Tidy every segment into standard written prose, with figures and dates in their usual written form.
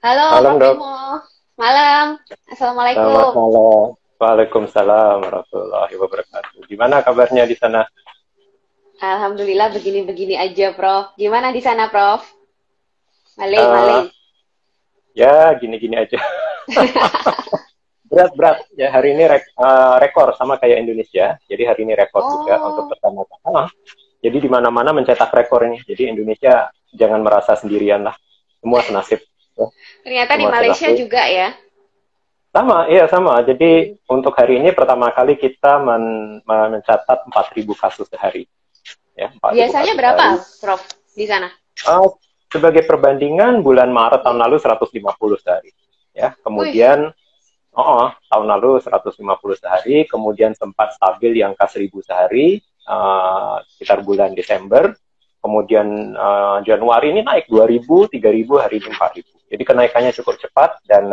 Halo, Malam Prof dok, Bimo. Malam. selamat Assalamualaikum. malam. Waalaikumsalam warahmatullahi wabarakatuh. Gimana kabarnya di sana? Alhamdulillah begini-begini aja, Prof. Gimana di sana, Prof? Malay, Malay. Eh, ya gini-gini aja. Berat-berat. Ya hari ini rekor sama kayak Indonesia. Jadi hari ini rekor juga untuk Oh, pertama kali. Jadi di mana-mana mencetak rekor ini. Jadi Indonesia jangan merasa sendirian lah. Semua senasib. Ya, ternyata di semua Malaysia senasib. juga ya. Sama, iya sama. Jadi Hmm. untuk hari ini pertama kali kita mencatat 4.000 kasus sehari. Ya, 4.000 Biasanya kasus sehari. berapa, Prof, di sana? Uh, sebagai perbandingan bulan Maret tahun lalu 150 sehari. Ya, Wih, kemudian tahun lalu 150 sehari, kemudian sempat stabil di angka 1.000 sehari sekitar bulan Desember. Kemudian Januari ini naik 2.000, 3.000, hari ini 4.000. Jadi kenaikannya cukup cepat dan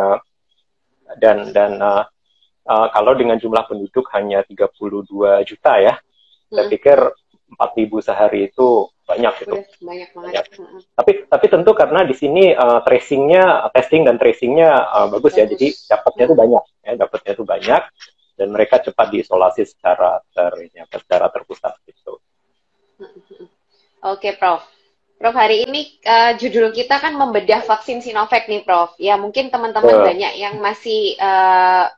kalau dengan jumlah penduduk hanya 32 juta ya, saya hmm, pikir 4.000 sehari itu banyak itu. udah banyak banget. Banyak. Hmm, Tapi tentu karena di sini testing dan tracingnya bagus ya, jadi bagus. dapatnya itu Hmm, banyak, ya dapatnya itu banyak dan mereka cepat diisolasi secara terpusat gitu. hmm. Oke, Prof. Prof, hari ini judul kita kan membedah vaksin Sinovac nih, Prof. Ya, mungkin teman-teman Betul. banyak yang masih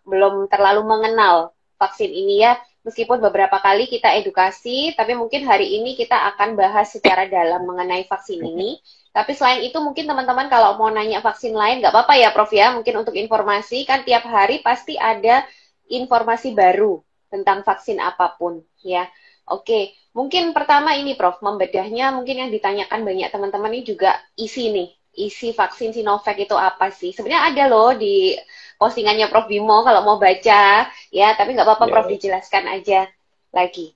belum terlalu mengenal vaksin ini ya. Meskipun beberapa kali kita edukasi, tapi mungkin hari ini kita akan bahas secara dalam mengenai vaksin ini. Tapi selain itu mungkin teman-teman kalau mau nanya vaksin lain, nggak apa-apa ya, Prof ya. Mungkin untuk informasi, kan tiap hari pasti ada informasi baru tentang vaksin apapun ya. Oke, mungkin pertama ini Prof, membedahnya mungkin yang ditanyakan banyak teman-teman ini juga isi nih. Isi vaksin Sinovac itu apa sih? Sebenarnya ada loh di postingannya Prof Bimo kalau mau baca, ya, tapi nggak apa-apa Prof Ya, dijelaskan aja lagi.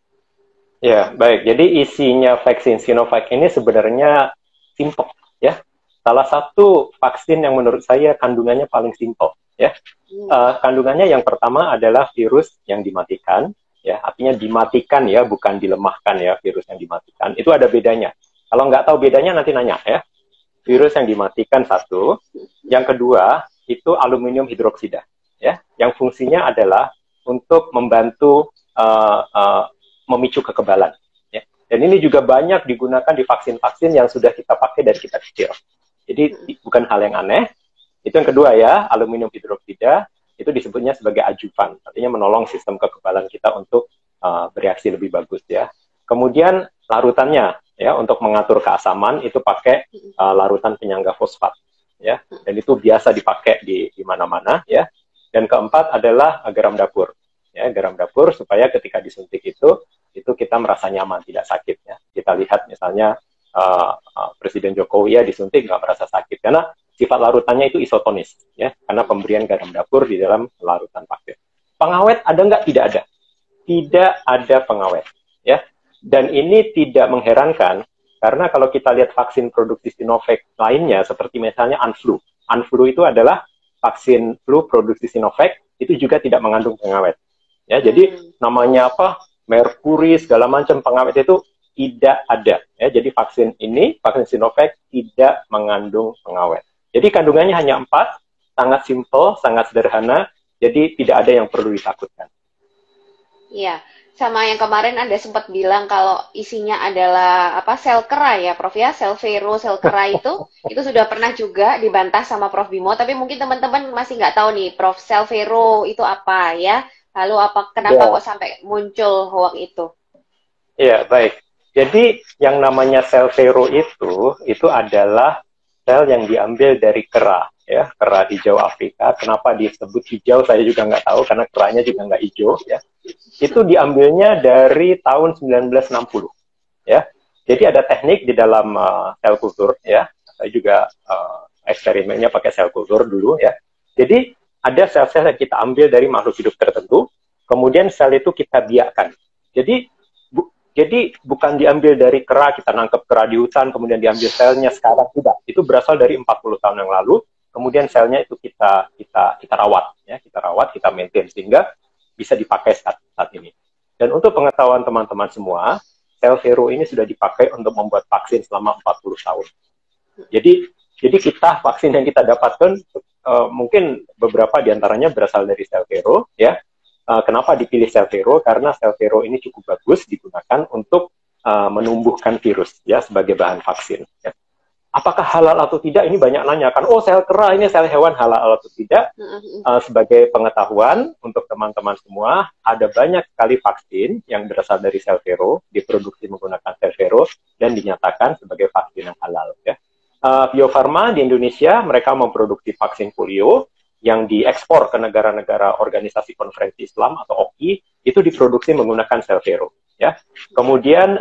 ya, baik. Jadi isinya vaksin Sinovac ini sebenarnya simple ya. Salah satu vaksin yang menurut saya kandungannya paling simple ya. Hmm. Kandungannya yang pertama adalah virus yang dimatikan, ya artinya dimatikan ya, bukan dilemahkan ya, virus yang dimatikan. Itu ada bedanya. Kalau nggak tahu bedanya nanti nanya ya. Hmm. Virus yang dimatikan satu, yang kedua itu aluminium hidroksida, ya, yang fungsinya adalah untuk membantu memicu kekebalan. Ya. Dan ini juga banyak digunakan di vaksin-vaksin yang sudah kita pakai dari kita kecil. Jadi Hmm. bukan hal yang aneh. Itu yang kedua ya, aluminium hidroksida itu disebutnya sebagai ajuvan, artinya menolong sistem kekebalan kita untuk bereaksi lebih bagus ya. Kemudian larutannya ya untuk mengatur keasaman itu pakai larutan penyangga fosfat ya, dan itu biasa dipakai di mana-mana ya. Dan keempat adalah garam dapur ya, garam dapur supaya ketika disuntik itu kita merasa nyaman, tidak sakit ya. Kita lihat misalnya Presiden Jokowi ya disuntik nggak merasa sakit karena sifat larutannya itu isotonis ya, karena pemberian garam dapur di dalam larutan vaksin. Pengawet ada nggak? Tidak ada. Tidak ada pengawet ya. Dan ini tidak mengherankan karena kalau kita lihat vaksin produksi Sinovac lainnya seperti misalnya Anflu. Anflu itu adalah vaksin flu produksi Sinovac, itu juga tidak mengandung pengawet. Ya, jadi Hmm. namanya apa? Merkuri segala macam pengawet itu tidak ada. Ya, jadi vaksin Sinovac tidak mengandung pengawet. Jadi kandungannya hanya 4, sangat simple, sangat sederhana, jadi tidak ada yang perlu ditakutkan. Iya, sama yang kemarin ada sempat bilang kalau isinya adalah apa sel kera ya, Prof ya, sel vero, sel kera itu sudah pernah juga dibantah sama Prof Bimo, tapi mungkin teman-teman masih nggak tahu nih, Prof, sel vero itu apa ya? Lalu kenapa Ya, kok sampai muncul hoax itu? ya baik. Jadi yang namanya sel vero itu adalah sel yang diambil dari kera, ya, kera hijau Afrika. Kenapa disebut hijau saya juga nggak tahu karena keranya juga nggak hijau, ya. Itu diambilnya dari tahun 1960 ya. Jadi ada teknik di dalam sel kultur ya. Saya juga eksperimennya pakai sel kultur dulu ya. Jadi ada sel-sel yang kita ambil dari makhluk hidup tertentu, kemudian sel itu kita biakkan. Jadi jadi bukan diambil dari kera, kita nangkep kera di hutan, kemudian diambil selnya sekarang, tidak. Itu berasal dari 40 tahun yang lalu, kemudian selnya itu kita rawat, ya, kita rawat, kita maintain sehingga bisa dipakai saat ini. Dan untuk pengetahuan teman-teman semua, sel Vero ini sudah dipakai untuk membuat vaksin selama 40 tahun. Jadi kita vaksin yang kita dapatkan mungkin beberapa diantaranya berasal dari sel Vero, ya. Kenapa dipilih sel Vero? Karena sel Vero ini cukup bagus digunakan untuk menumbuhkan virus, ya, sebagai bahan vaksin. Ya. Apakah halal atau tidak? Ini banyak nanya kan. Oh, sel kera ini sel hewan, halal atau tidak? Sebagai pengetahuan untuk teman-teman semua, ada banyak sekali vaksin yang berasal dari sel Vero, diproduksi menggunakan sel Vero dan dinyatakan sebagai vaksin yang halal. Ya. Bio Farma di Indonesia, mereka memproduksi vaksin polio yang diekspor ke negara-negara Organisasi Konferensi Islam atau OKI, itu diproduksi menggunakan sel Vero. Ya, kemudian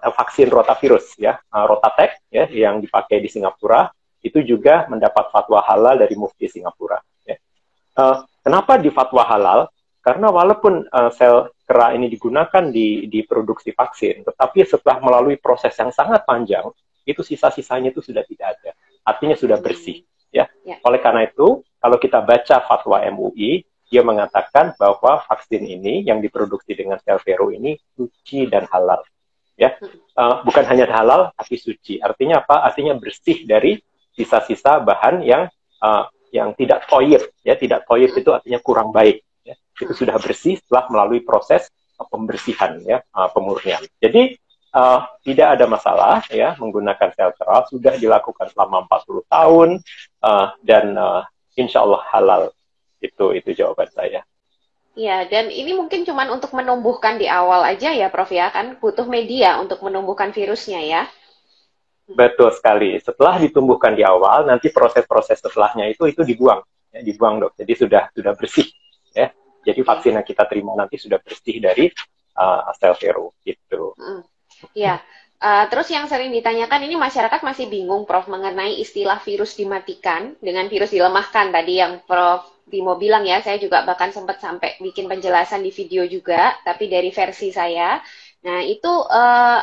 vaksin rotavirus, ya, Rotatec, ya, yang dipakai di Singapura, itu juga mendapat fatwa halal dari Mufti Singapura. Ya. Kenapa di fatwa halal? Karena walaupun sel kera ini digunakan di produksi vaksin, tetapi setelah melalui proses yang sangat panjang, itu sisa-sisanya itu sudah tidak ada. Artinya sudah bersih. Ya. Oleh karena itu, kalau kita baca fatwa MUI, dia mengatakan bahwa vaksin ini yang diproduksi dengan sel Vero ini suci dan halal. Ya. Bukan hanya halal, tapi suci. Artinya apa? Artinya bersih dari sisa-sisa bahan yang tidak toyib. Ya. Tidak toyib itu artinya kurang baik. Ya. Itu sudah bersih setelah melalui proses pembersihan, ya, pemurnian. Jadi, tidak ada masalah, ya, menggunakan sel kera, sudah dilakukan selama 40 tahun, dan insya Allah halal. Itu jawaban saya. Iya, dan ini mungkin cuma untuk menumbuhkan di awal aja ya, Prof, ya, kan butuh media untuk menumbuhkan virusnya ya. Betul sekali. Setelah ditumbuhkan di awal, nanti proses-proses setelahnya itu dibuang, ya, dibuang, Dok. Jadi sudah bersih, ya. Jadi vaksin yang kita terima nanti sudah bersih dari sel Vero, gitu. Iya. Terus yang sering ditanyakan ini masyarakat masih bingung, Prof, mengenai istilah virus dimatikan dengan virus dilemahkan tadi yang Prof Bimo bilang ya, saya juga bahkan sempat sampai bikin penjelasan di video juga, tapi dari versi saya. Nah, itu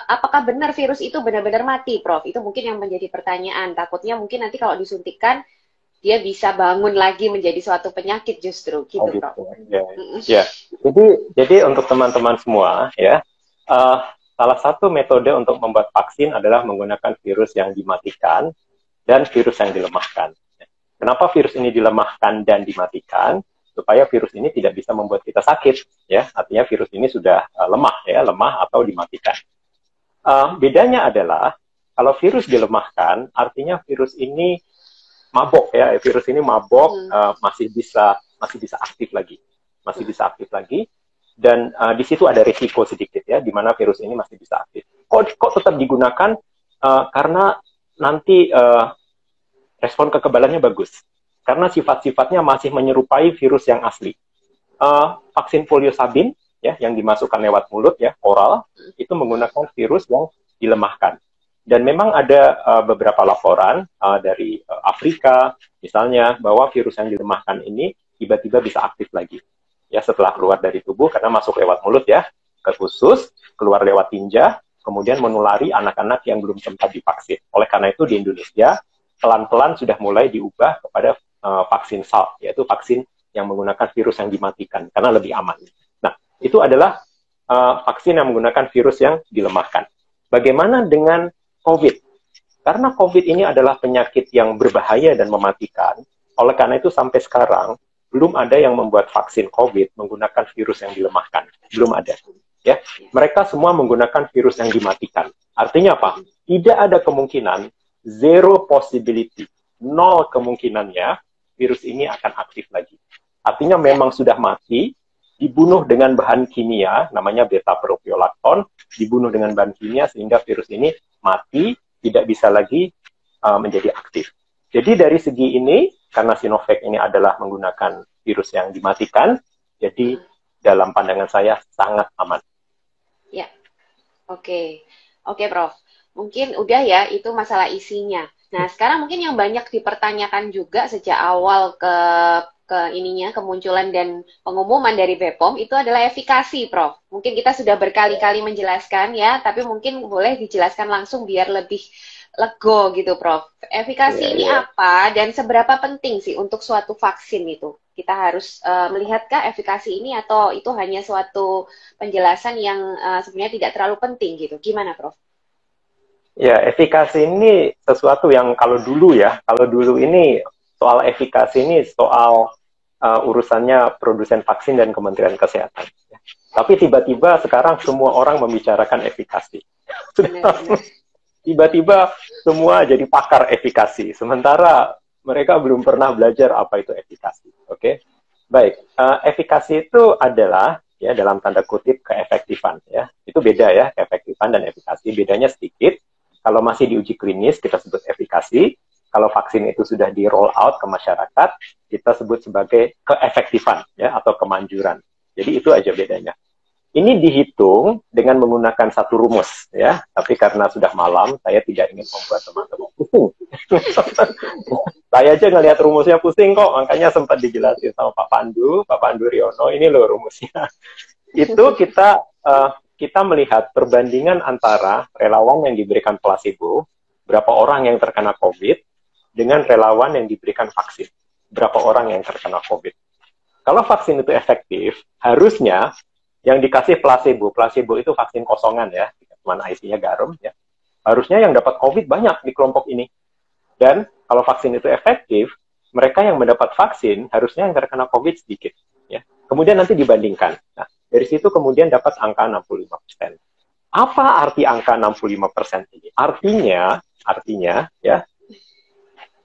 apakah benar virus itu benar-benar mati, Prof? Itu mungkin yang menjadi pertanyaan. Takutnya mungkin nanti kalau disuntikkan, dia bisa bangun lagi menjadi suatu penyakit justru, gitu, Prof. Ya. Jadi untuk teman-teman semua, ya, salah satu metode untuk membuat vaksin adalah menggunakan virus yang dimatikan dan virus yang dilemahkan. Kenapa virus ini dilemahkan dan dimatikan? Supaya virus ini tidak bisa membuat kita sakit, ya. Artinya virus ini sudah lemah, ya, lemah atau dimatikan. Bedanya adalah kalau virus dilemahkan, artinya virus ini mabok, ya. Virus ini mabok, masih bisa aktif lagi, Dan di situ ada risiko sedikit, ya, di mana virus ini masih bisa aktif. Kok tetap digunakan? Karena nanti respon kekebalannya bagus. Karena sifat-sifatnya masih menyerupai virus yang asli. Vaksin polio sabin, ya, yang dimasukkan lewat mulut, ya, oral, itu menggunakan virus yang dilemahkan. Dan memang ada beberapa laporan dari Afrika, misalnya, bahwa virus yang dilemahkan ini tiba-tiba bisa aktif lagi. Ya, setelah keluar dari tubuh, karena masuk lewat mulut, ya, ke usus, keluar lewat tinja, kemudian menulari anak-anak yang belum sempat divaksin. Oleh karena itu di Indonesia, pelan-pelan sudah mulai diubah kepada vaksin Salk, yaitu vaksin yang menggunakan virus yang dimatikan, karena lebih aman. Nah, itu adalah vaksin yang menggunakan virus yang dilemahkan. Bagaimana dengan COVID? Karena COVID ini adalah penyakit yang berbahaya dan mematikan, oleh karena itu sampai sekarang, belum ada yang membuat vaksin COVID menggunakan virus yang dilemahkan. Belum ada. Ya, mereka semua menggunakan virus yang dimatikan. Artinya apa? Tidak ada kemungkinan, zero possibility, nol kemungkinannya virus ini akan aktif lagi. Artinya memang sudah mati, dibunuh dengan bahan kimia, namanya beta-propiolacton, dibunuh dengan bahan kimia sehingga virus ini mati, tidak bisa lagi menjadi aktif. Jadi dari segi ini, karena Sinovac ini adalah menggunakan virus yang dimatikan, jadi dalam pandangan saya sangat aman. Ya, oke, Prof. Mungkin udah ya, itu masalah isinya. Nah, sekarang mungkin yang banyak dipertanyakan juga sejak awal ke kemunculan dan pengumuman dari BPOM itu adalah efikasi, Prof. Mungkin kita sudah berkali-kali menjelaskan ya, tapi mungkin boleh dijelaskan langsung biar lebih lego gitu, Prof. Efikasi ini apa dan seberapa penting sih untuk suatu vaksin itu? Kita harus melihatkah efikasi ini atau itu hanya suatu penjelasan yang sebenarnya tidak terlalu penting gitu? Gimana, Prof? Ya, efikasi ini sesuatu yang kalau dulu ini soal efikasi ini soal urusannya produsen vaksin dan Kementerian Kesehatan. Tapi tiba-tiba sekarang semua orang membicarakan efikasi. Tiba-tiba semua jadi pakar efikasi. Sementara mereka belum pernah belajar apa itu efikasi. Oke, baik. Efikasi itu adalah ya dalam tanda kutip keefektifan. Ya, itu beda ya keefektifan dan efikasi. Bedanya sedikit. Kalau masih diuji klinis kita sebut efikasi. Kalau vaksin itu sudah di roll out ke masyarakat, kita sebut sebagai keefektifan ya atau kemanjuran. Jadi itu aja bedanya. Ini dihitung dengan menggunakan satu rumus ya. Tapi karena sudah malam, saya tidak ingin membuat teman-teman pusing. Saya aja ngelihat rumusnya pusing kok, makanya sempat dijelasin sama Pak Pandu Riono, ini loh rumusnya. Itu kita melihat perbandingan antara relawan yang diberikan placebo, berapa orang yang terkena COVID, dengan relawan yang diberikan vaksin, berapa orang yang terkena COVID. Kalau vaksin itu efektif, harusnya yang dikasih placebo itu vaksin kosongan ya, cuma isinya garam ya. Harusnya yang dapat COVID banyak di kelompok ini. Dan kalau vaksin itu efektif, mereka yang mendapat vaksin harusnya yang terkena COVID sedikit. Ya. Kemudian nanti dibandingkan. Nah, dari situ kemudian dapat angka 65%. Apa arti angka 65% ini? Artinya ya,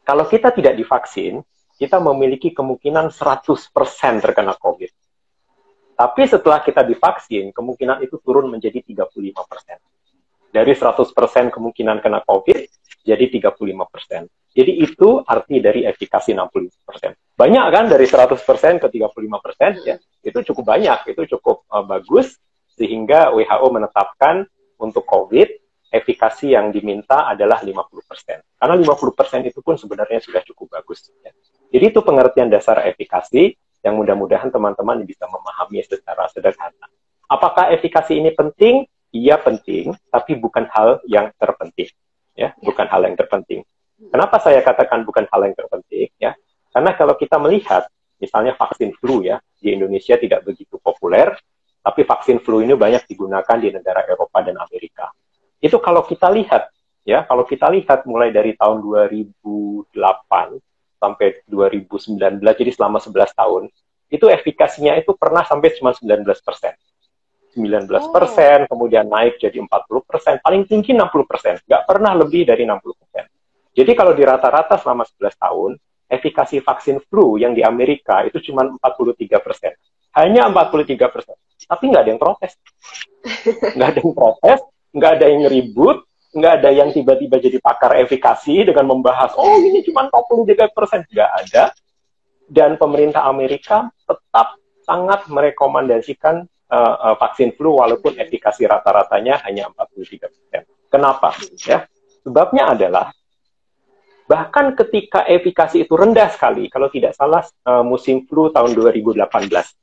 kalau kita tidak divaksin, kita memiliki kemungkinan 100% terkena COVID. Tapi setelah kita divaksin, kemungkinan itu turun menjadi 35%. Dari 100% kemungkinan kena COVID, jadi 35%. Jadi itu arti dari efikasi 65%. Banyak kan dari 100% ke 35%, ya, itu cukup banyak, itu cukup bagus, sehingga WHO menetapkan untuk COVID, efikasi yang diminta adalah 50%. Karena 50% itu pun sebenarnya sudah cukup bagus. Ya. Jadi itu pengertian dasar efikasi, yang mudah-mudahan teman-teman bisa memahami secara sederhana. Apakah efikasi ini penting? Iya penting, tapi bukan hal yang terpenting. Ya, bukan hal yang terpenting. Kenapa saya katakan bukan hal yang terpenting? Ya, karena kalau kita melihat, misalnya vaksin flu ya, di Indonesia tidak begitu populer, tapi vaksin flu ini banyak digunakan di negara Eropa dan Amerika. Itu kalau kita lihat, ya, kalau kita lihat mulai dari tahun 2008 sampai 2019, jadi selama 11 tahun, itu efikasinya itu pernah sampai cuma 19%. 19%, kemudian naik jadi 40%, paling tinggi 60%, nggak pernah lebih dari 60%. Jadi kalau di rata-rata selama 11 tahun, efikasi vaksin flu yang di Amerika itu cuma 43%. Hanya 43%. Tapi nggak ada yang protes. Nggak ada yang protes, nggak ada yang ribut, nggak ada yang tiba-tiba jadi pakar efikasi dengan membahas, oh ini cuma 43%. Nggak ada. Dan pemerintah Amerika tetap sangat merekomendasikan vaksin flu walaupun efikasi rata-ratanya hanya 43%. Kenapa? Ya, sebabnya adalah bahkan ketika efikasi itu rendah sekali, kalau tidak salah musim flu tahun 2018,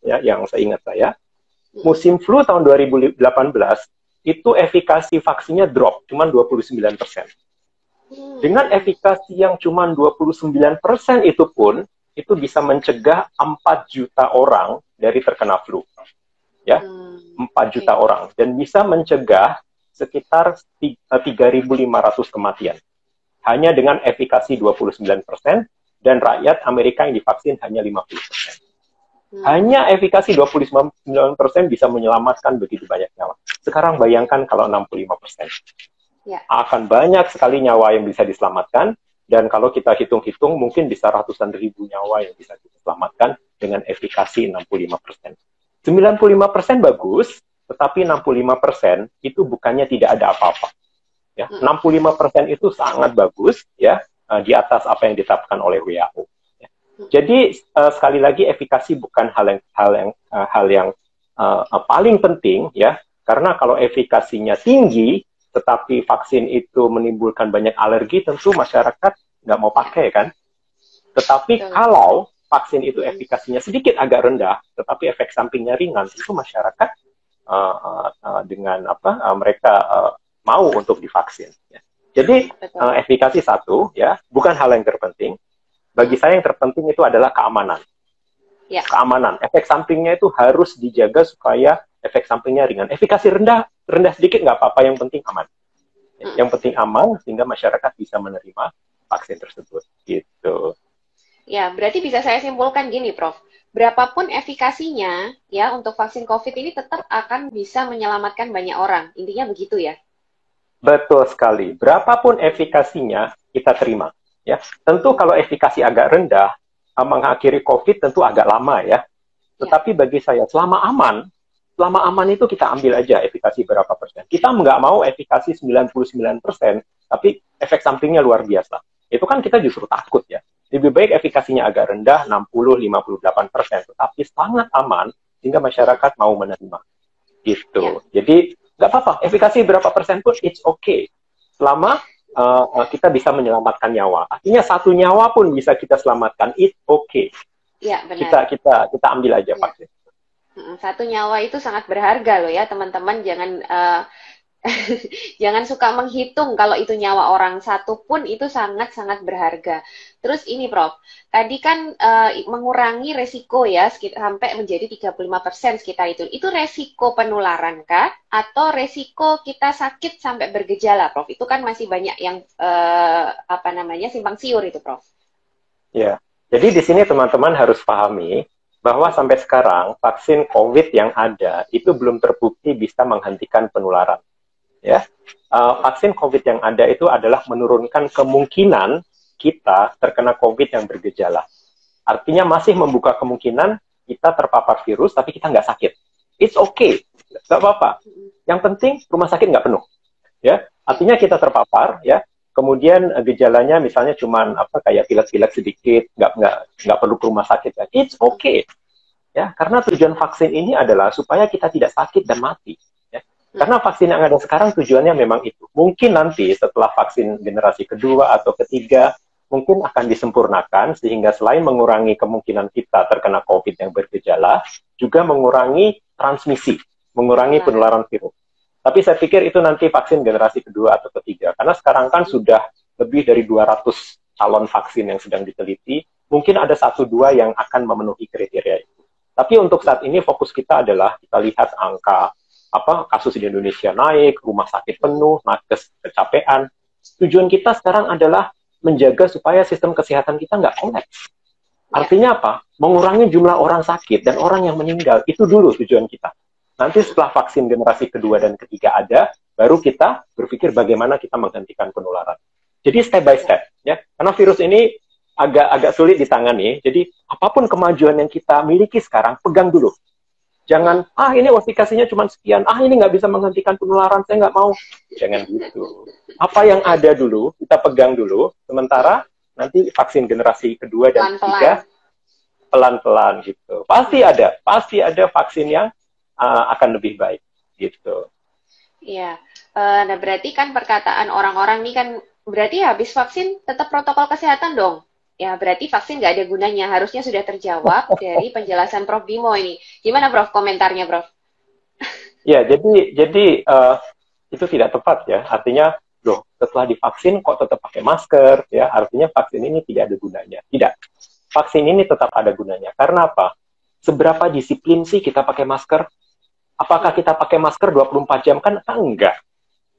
ya, yang saya ingat musim flu tahun 2018 itu efikasi vaksinnya drop, cuma 29%. Dengan efikasi yang cuma 29% itu pun, itu bisa mencegah 4 juta orang dari terkena flu. Ya, 4 juta orang. Dan bisa mencegah sekitar 3.500 kematian. Hanya dengan efikasi 29%, dan rakyat Amerika yang divaksin hanya 50%. Hanya efikasi 29% bisa menyelamatkan begitu banyak nyawa. Sekarang bayangkan kalau 65%. Ya. Akan banyak sekali nyawa yang bisa diselamatkan, dan kalau kita hitung-hitung mungkin bisa ratusan ribu nyawa yang bisa diselamatkan dengan efikasi 65%. 95% bagus, tetapi 65% itu bukannya tidak ada apa-apa. Ya, 65% itu sangat bagus, ya, di atas apa yang ditetapkan oleh WHO. Ya. Jadi sekali lagi efikasi bukan hal yang paling penting, ya, karena kalau efikasinya tinggi, tetapi vaksin itu menimbulkan banyak alergi, tentu masyarakat nggak mau pakai kan. Tetapi kalau vaksin itu efikasinya sedikit agak rendah, tetapi efek sampingnya ringan, itu masyarakat dengan mereka mau untuk divaksin. Ya. Jadi efikasi satu, ya, bukan hal yang terpenting. Bagi saya yang terpenting itu adalah keamanan. Ya. Keamanan, efek sampingnya itu harus dijaga supaya efek sampingnya ringan. Efikasi rendah sedikit nggak apa-apa, yang penting aman. Yang penting aman sehingga masyarakat bisa menerima vaksin tersebut. Gitu. Ya, berarti bisa saya simpulkan gini, Prof. Berapapun efikasinya, ya, untuk vaksin COVID ini tetap akan bisa menyelamatkan banyak orang. Intinya begitu ya? Betul sekali. Berapapun efikasinya, kita terima. Ya, tentu kalau efikasi agak rendah, mengakhiri COVID tentu agak lama ya. Tetapi bagi saya, selama aman itu kita ambil aja efikasi berapa persen. Kita nggak mau efikasi 99%, tapi efek sampingnya luar biasa. Itu kan kita justru takut ya. Lebih baik efikasinya agak rendah, 60-58%, tetapi sangat aman, sehingga masyarakat mau menerima. Gitu. Jadi, nggak apa-apa, efikasi berapa persen pun, it's okay. Selama kita bisa menyelamatkan nyawa. Artinya 1 nyawa pun bisa kita selamatkan, it's okay. Ya, benar. Kita ambil aja vaksin. 1 nyawa itu sangat berharga loh ya, teman-teman. Jangan jangan suka menghitung kalau itu nyawa orang satu pun itu sangat-sangat berharga. Terus ini Prof, tadi kan mengurangi resiko ya sampai menjadi 35% sekitar itu. Itu resiko penularan kah? Atau resiko kita sakit sampai bergejala, Prof? Itu kan masih banyak yang simpang siur itu, Prof. Ya, jadi di sini teman-teman harus pahami bahwa sampai sekarang vaksin COVID yang ada itu belum terbukti bisa menghentikan penularan. Ya, vaksin COVID yang ada itu adalah menurunkan kemungkinan kita terkena COVID yang bergejala. Artinya masih membuka kemungkinan kita terpapar virus, tapi kita nggak sakit. It's okay, nggak apa-apa. Yang penting rumah sakit nggak penuh. Ya, artinya kita terpapar, ya. Kemudian gejalanya misalnya cuman kayak pilek-pilek sedikit, nggak perlu ke rumah sakit. Ya. It's okay. Ya, karena tujuan vaksin ini adalah supaya kita tidak sakit dan mati. Karena vaksin yang ada sekarang tujuannya memang itu. Mungkin nanti setelah vaksin generasi kedua atau ketiga, mungkin akan disempurnakan sehingga selain mengurangi kemungkinan kita terkena COVID yang bergejala, juga mengurangi transmisi, mengurangi penularan virus. Tapi saya pikir itu nanti vaksin generasi kedua atau ketiga. Karena sekarang kan sudah lebih dari 200 calon vaksin yang sedang diteliti. Mungkin ada 1-2 yang akan memenuhi kriteria itu. Tapi untuk saat ini fokus kita adalah kita lihat angka kasus di Indonesia naik, rumah sakit penuh, nakes kecapean. Tujuan kita sekarang adalah menjaga supaya sistem kesehatan kita nggak kolaps. Artinya apa? Mengurangi jumlah orang sakit dan orang yang meninggal. Itu dulu tujuan kita. Nanti setelah vaksin generasi kedua dan ketiga ada, baru kita berpikir bagaimana kita menghentikan penularan. Jadi step by step, ya. Karena virus ini agak sulit ditangani. Jadi apapun kemajuan yang kita miliki sekarang, pegang dulu. Jangan, ini efikasinya cuma sekian, ini nggak bisa menghentikan penularan, saya nggak mau. Jangan gitu. Apa yang ada dulu, kita pegang dulu, sementara nanti vaksin generasi kedua dan ketiga, pelan-pelan gitu. Pasti ada vaksin yang akan lebih baik, gitu. Iya, nah berarti kan perkataan orang-orang ini kan, berarti habis vaksin tetap protokol kesehatan dong? Ya, berarti vaksin nggak ada gunanya. Harusnya sudah terjawab dari penjelasan Prof. Bimo ini. Gimana, Prof, komentarnya, Prof? Ya, jadi itu tidak tepat ya. Artinya, loh, setelah divaksin kok tetap pakai masker? Ya, artinya vaksin ini tidak ada gunanya. Tidak. Vaksin ini tetap ada gunanya. Karena apa? Seberapa disiplin sih kita pakai masker? Apakah kita pakai masker 24 jam? Kan enggak.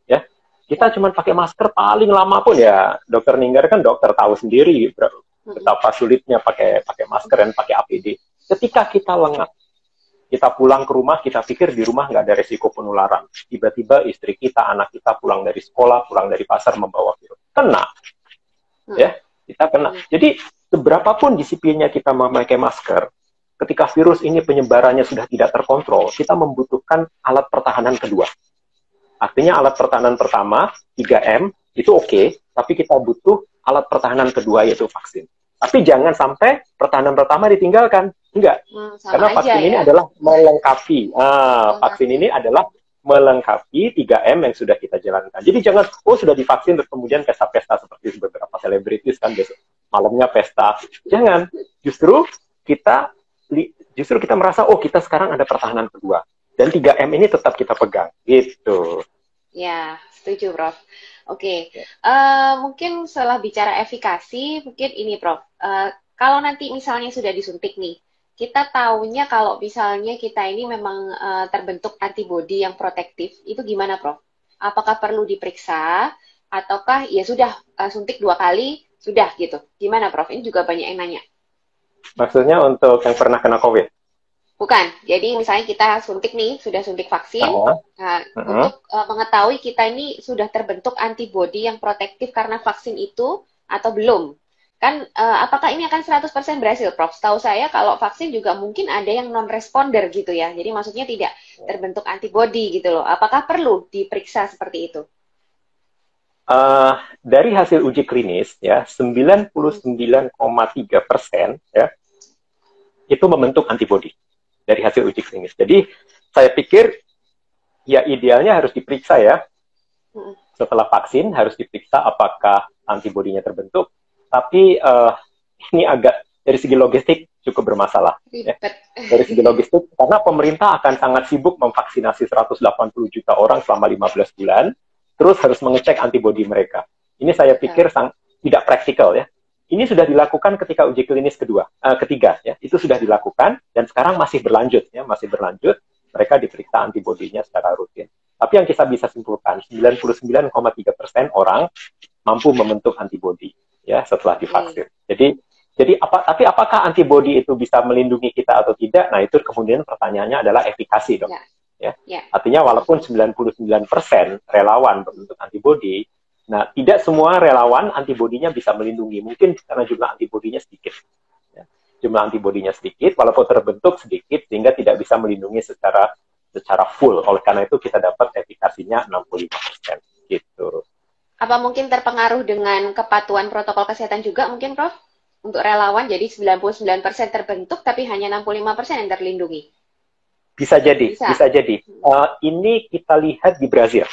Ya. Kita cuma pakai masker paling lama pun ya. Dokter Ninggar kan dokter tahu sendiri betapa sulitnya pakai masker dan pakai APD. Ketika kita lengah, kita pulang ke rumah, kita pikir di rumah nggak ada resiko penularan. Tiba-tiba istri kita, anak kita pulang dari sekolah, pulang dari pasar membawa virus. Kena. Ya, kita kena. Jadi, seberapapun disiplinnya kita memakai masker, ketika virus ini penyebarannya sudah tidak terkontrol, kita membutuhkan alat pertahanan kedua. Artinya alat pertahanan pertama, 3M, itu oke, tapi kita butuh alat pertahanan kedua, yaitu vaksin. Tapi jangan sampai pertahanan pertama ditinggalkan. Enggak. Karena vaksin ini adalah melengkapi. Vaksin ini adalah melengkapi 3M yang sudah kita jalankan. Jadi jangan, sudah divaksin, terus kemudian pesta-pesta seperti beberapa selebritis kan besok malamnya pesta. Jangan. Justru kita justru kita merasa, oh kita sekarang ada pertahanan kedua. Dan 3M ini tetap kita pegang, gitu. Ya, setuju, Prof. Oke, mungkin setelah bicara efikasi, mungkin ini, Prof. Kalau nanti misalnya sudah disuntik nih, kita taunya kalau misalnya kita ini memang terbentuk antibodi yang protektif, itu gimana, Prof? Apakah perlu diperiksa, ataukah ya sudah suntik 2 kali, sudah gitu? Gimana, Prof? Ini juga banyak yang nanya. Maksudnya untuk yang pernah kena COVID? Bukan. Jadi misalnya kita suntik nih, sudah suntik vaksin. Untuk mengetahui kita ini sudah terbentuk antibodi yang protektif karena vaksin itu atau belum. Kan apakah ini akan 100% berhasil, Prof? Setahu saya kalau vaksin juga mungkin ada yang non-responder gitu ya. Jadi maksudnya tidak terbentuk antibodi gitu loh. Apakah perlu diperiksa seperti itu? Dari hasil uji klinis ya 99,3% ya itu membentuk antibodi dari hasil uji klinis. Jadi saya pikir ya idealnya harus diperiksa ya. Setelah vaksin harus diperiksa apakah antibodinya terbentuk. Tapi ini agak dari segi logistik cukup bermasalah. Ya. Dari segi logistik karena pemerintah akan sangat sibuk memvaksinasi 180 juta orang selama 15 bulan, terus harus mengecek antibodi mereka. Ini saya pikir tidak praktikal ya. Ini sudah dilakukan ketika uji klinis ketiga ya. Itu sudah dilakukan dan sekarang masih berlanjut ya, masih berlanjut. Mereka diperiksa antibodinya secara rutin. Tapi yang kita bisa simpulkan 99,3% orang mampu membentuk antibodi ya setelah divaksin. Tapi apakah antibodi itu bisa melindungi kita atau tidak? Nah, itu kemudian pertanyaannya adalah efikasi dong. Ya. Artinya walaupun 99% relawan membentuk antibodi, nah, tidak semua relawan antibodinya bisa melindungi. Mungkin karena jumlah antibodinya sedikit. Ya. Jumlah antibodinya sedikit, walaupun terbentuk sedikit, sehingga tidak bisa melindungi secara full. Oleh karena itu, kita dapat efikasinya 65%. Gitu. Apa mungkin terpengaruh dengan kepatuhan protokol kesehatan juga mungkin, Prof? Untuk relawan, jadi 99% terbentuk, tapi hanya 65% yang terlindungi. Bisa jadi. Ini kita lihat di Brazil.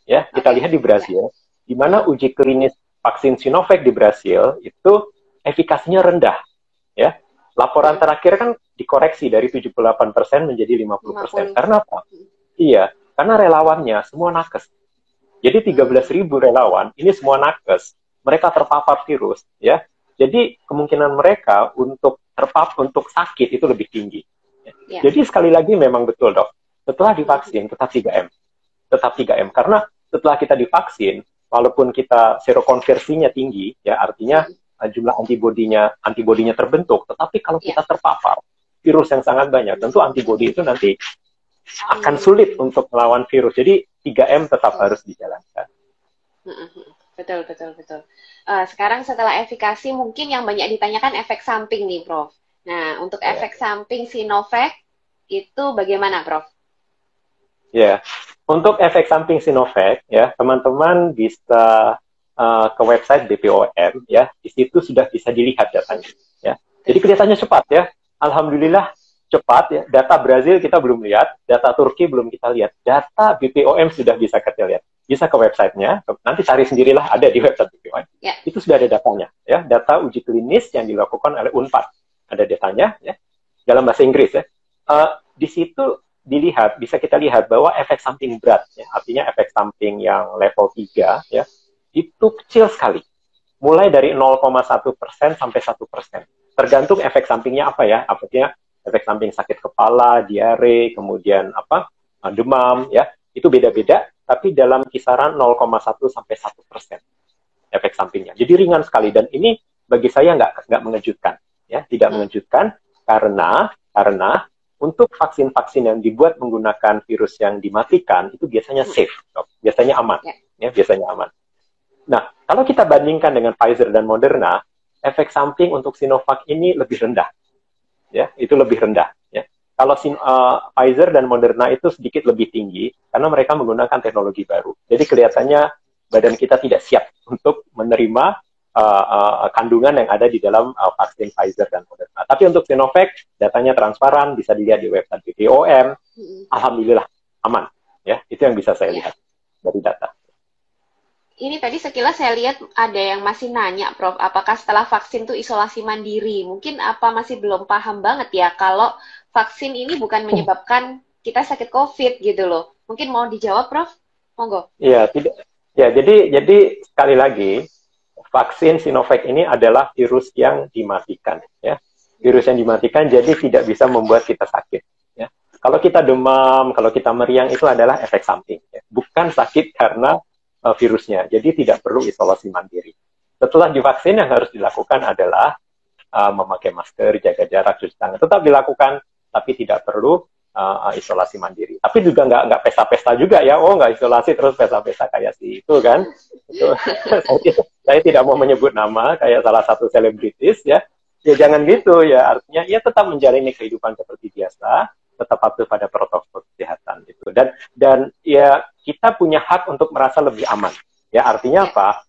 Ya, kita lihat di Brazil. Di mana uji klinis vaksin Sinovac di Brasil itu efikasinya rendah. Ya. Laporan terakhir kan dikoreksi dari 78% menjadi 50%. Karena apa? Iya, karena relawannya semua nakes. Jadi 13.000 relawan, ini semua nakes. Mereka terpapar virus. Ya. Jadi kemungkinan mereka untuk sakit itu lebih tinggi. Ya. Jadi sekali lagi memang betul dok. Setelah divaksin tetap 3M. Tetap 3M. Karena setelah kita divaksin, walaupun kita serokonversinya tinggi, ya artinya jumlah antibodinya terbentuk, tetapi kalau kita terpapar virus yang sangat banyak, tentu antibodi itu nanti akan sulit untuk melawan virus. Jadi 3M tetap harus dijalankan. Betul. Sekarang setelah efikasi, mungkin yang banyak ditanyakan efek samping nih, Prof. Nah, untuk efek samping Sinovac itu bagaimana, Prof? Ya, untuk efek samping Sinovac, ya teman-teman bisa ke website BPOM, ya di situ sudah bisa dilihat datanya. Ya, jadi kelihatannya cepat ya. Alhamdulillah cepat ya. Data Brazil kita belum lihat, data Turki belum kita lihat, data BPOM sudah bisa kita lihat. Bisa ke websitenya, nanti cari sendirilah ada di website BPOM. Ya. Itu sudah ada datanya, ya data uji klinis yang dilakukan oleh Unpad, ada datanya, ya dalam bahasa Inggris ya. Di situ bisa kita lihat bahwa efek samping berat, ya, artinya efek samping yang level 3, ya, itu kecil sekali. Mulai dari 0,1% sampai 1%. Tergantung efek sampingnya apa ya, artinya efek samping sakit kepala, diare, kemudian demam, ya, itu beda-beda, tapi dalam kisaran 0,1 sampai 1% efek sampingnya. Jadi ringan sekali, dan ini bagi saya nggak mengejutkan, ya, tidak mengejutkan karena untuk vaksin-vaksin yang dibuat menggunakan virus yang dimatikan itu biasanya safe, biasanya aman, ya biasanya aman. Nah, kalau kita bandingkan dengan Pfizer dan Moderna, efek samping untuk Sinovac ini lebih rendah, ya itu lebih rendah. Ya. Kalau Pfizer dan Moderna itu sedikit lebih tinggi karena mereka menggunakan teknologi baru. Jadi kelihatannya badan kita tidak siap untuk menerima kandungan yang ada di dalam vaksin Pfizer dan Moderna. Tapi untuk Sinovac, datanya transparan, bisa dilihat di website BPOM. Alhamdulillah, aman. Ya, itu yang bisa saya lihat dari data. ini tadi sekilas saya lihat ada yang masih nanya, Prof, apakah setelah vaksin tuh isolasi mandiri? Mungkin apa masih belum paham banget ya kalau vaksin ini bukan menyebabkan kita sakit COVID gitu loh. Mungkin mau dijawab, Prof? Monggo. Iya, tidak. Ya, jadi sekali lagi vaksin Sinovac ini adalah virus yang dimatikan, ya. Virus yang dimatikan, jadi tidak bisa membuat kita sakit. Ya. Kalau kita demam, kalau kita meriang itu adalah efek samping, ya. Bukan sakit karena virusnya. Jadi tidak perlu isolasi mandiri. Setelah divaksin yang harus dilakukan adalah memakai masker, jaga jarak, cuci tangan. Tetap dilakukan, tapi tidak perlu isolasi mandiri. Tapi juga nggak pesta-pesta juga ya. Oh, nggak isolasi terus pesta-pesta kayak si itu kan. Itu, saya tidak mau menyebut nama kayak salah satu selebritis ya. Ya jangan gitu ya. Artinya ya tetap menjalani kehidupan seperti biasa, tetap patuh pada protokol kesehatan itu. Dan ya kita punya hak untuk merasa lebih aman. Ya artinya apa?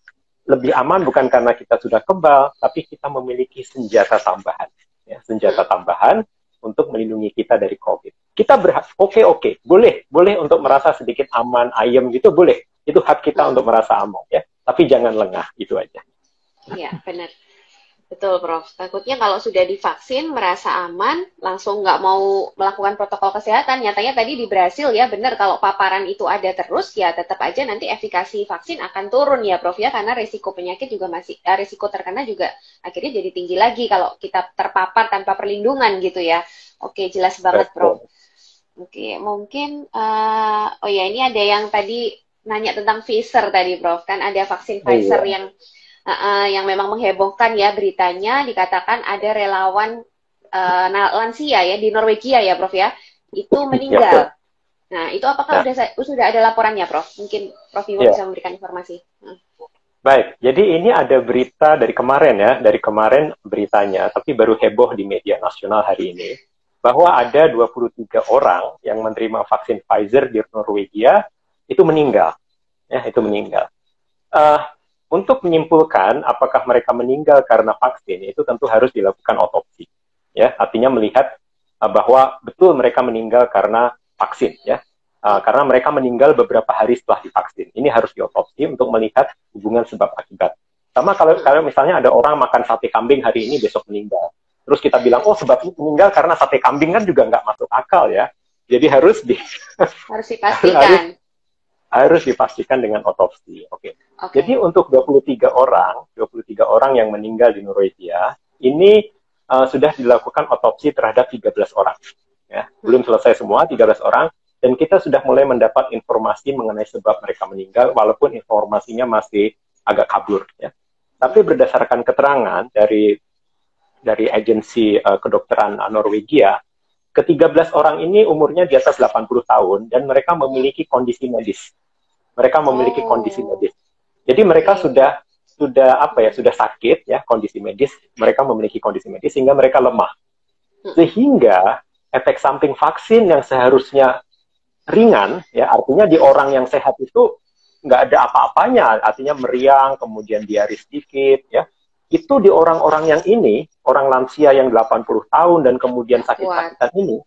Lebih aman bukan karena kita sudah kebal, tapi kita memiliki senjata tambahan. Ya, senjata tambahan untuk melindungi kita dari COVID. Kita berhak, oke, boleh untuk merasa sedikit aman, ayem gitu, boleh. Itu hak kita untuk merasa aman, ya. Tapi jangan lengah, itu aja. Iya, benar. Betul, Prof. Takutnya kalau sudah divaksin, merasa aman, langsung nggak mau melakukan protokol kesehatan. Nyatanya tadi di Brasil ya, benar, kalau paparan itu ada terus, ya tetap aja nanti efikasi vaksin akan turun ya, Prof, ya, karena resiko penyakit juga masih, resiko terkena juga akhirnya jadi tinggi lagi kalau kita terpapar tanpa perlindungan gitu ya. Oke, jelas banget, Prof. Oke, mungkin, oh ya, ini ada yang tadi nanya tentang Pfizer tadi, Prof. Kan ada vaksin Pfizer yang memang menghebohkan ya beritanya, dikatakan ada relawan lansia ya di Norwegia ya, Prof ya, itu meninggal. Nah, itu apakah sudah ada laporannya, Prof? Mungkin Prof Iwo bisa memberikan informasi. Baik, jadi ini ada berita dari kemarin ya, dari kemarin beritanya, tapi baru heboh di media nasional hari ini, bahwa ada 23 orang yang menerima vaksin Pfizer di Norwegia, itu meninggal. Ya, itu meninggal. Untuk menyimpulkan apakah mereka meninggal karena vaksin, itu tentu harus dilakukan otopsi. Ya, artinya melihat bahwa betul mereka meninggal karena vaksin. Ya, karena mereka meninggal beberapa hari setelah divaksin. Ini harus diotopsi untuk melihat hubungan sebab akibat. Sama kalau misalnya ada orang makan sate kambing hari ini, besok meninggal. Terus kita bilang, oh sebabnya meninggal karena sate kambing kan juga nggak masuk akal ya. Jadi harus dipastikan. harus dipastikan dengan otopsi. Oke. Jadi untuk 23 orang yang meninggal di Norwegia, ini sudah dilakukan otopsi terhadap 13 orang. Ya. Belum selesai semua, 13 orang. Dan kita sudah mulai mendapat informasi mengenai sebab mereka meninggal, walaupun informasinya masih agak kabur. Ya. Tapi berdasarkan keterangan dari agensi kedokteran Norwegia, ke-13 orang ini umurnya di atas 80 tahun, dan mereka memiliki kondisi medis. Jadi mereka sudah sakit ya, kondisi medis, mereka memiliki kondisi medis sehingga mereka lemah. Sehingga efek samping vaksin yang seharusnya ringan ya, artinya di orang yang sehat itu nggak ada apa-apanya, artinya meriang, kemudian diare sedikit ya. Itu di orang-orang yang ini, orang lansia yang 80 tahun dan kemudian sakit-sakitan ini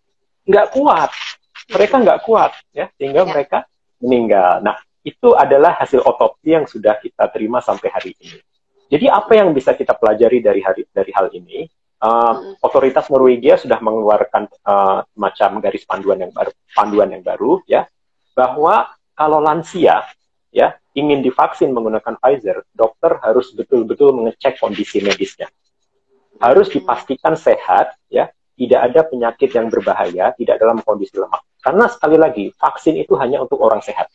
nggak kuat. Mereka nggak kuat ya, sehingga mereka meninggal. Nah, itu adalah hasil otopsi yang sudah kita terima sampai hari ini. Jadi apa yang bisa kita pelajari dari hal ini? Otoritas Norwegia sudah mengeluarkan macam garis panduan yang baru, ya, bahwa kalau lansia ya ingin divaksin menggunakan Pfizer, dokter harus betul-betul mengecek kondisi medisnya. Harus dipastikan sehat, ya, tidak ada penyakit yang berbahaya, tidak dalam kondisi lemah. Karena sekali lagi, vaksin itu hanya untuk orang sehat.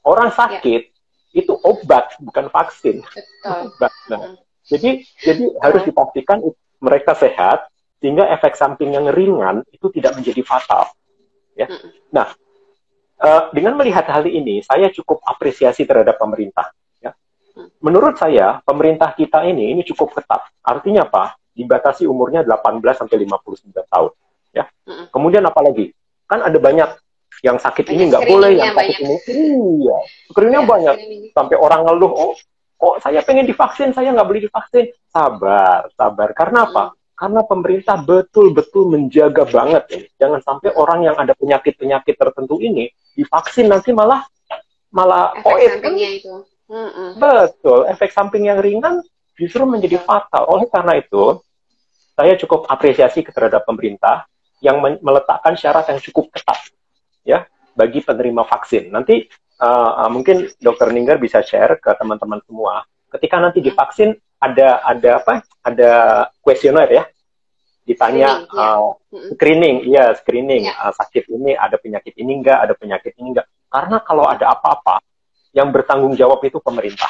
Orang sakit itu obat, bukan vaksin. Obat. Nah, jadi harus dipastikan mereka sehat sehingga efek samping yang ringan itu tidak menjadi fatal. Ya. Nah, dengan melihat hal ini, saya cukup apresiasi terhadap pemerintah. Ya. Menurut saya, pemerintah kita ini cukup ketat. Artinya apa? Dibatasi umurnya 18 sampai 59 tahun. Ya. Kemudian apalagi? Kan ada banyak yang sakit ini nggak boleh, yang sakit ini screeningnya banyak. Sampai orang ngeluh, oh kok saya pengen divaksin, saya nggak boleh divaksin. Sabar. Karena apa? Karena pemerintah betul-betul menjaga banget ini. Jangan sampai orang yang ada penyakit-penyakit tertentu ini divaksin nanti malah koit kan? Mm-mm. Betul, efek samping yang ringan justru menjadi fatal. Oleh karena itu, saya cukup apresiasi terhadap pemerintah yang meletakkan syarat yang cukup ketat ya bagi penerima vaksin. Nanti mungkin Dokter Ninggar bisa share ke teman-teman semua. Ketika nanti divaksin ada apa? Ada kuesioner ya, ditanya Screening, ya. screening, iya screening, Ya. sakit ini, ada penyakit ini enggak, ada penyakit ini enggak. Karena kalau ada apa-apa, yang bertanggung jawab itu pemerintah.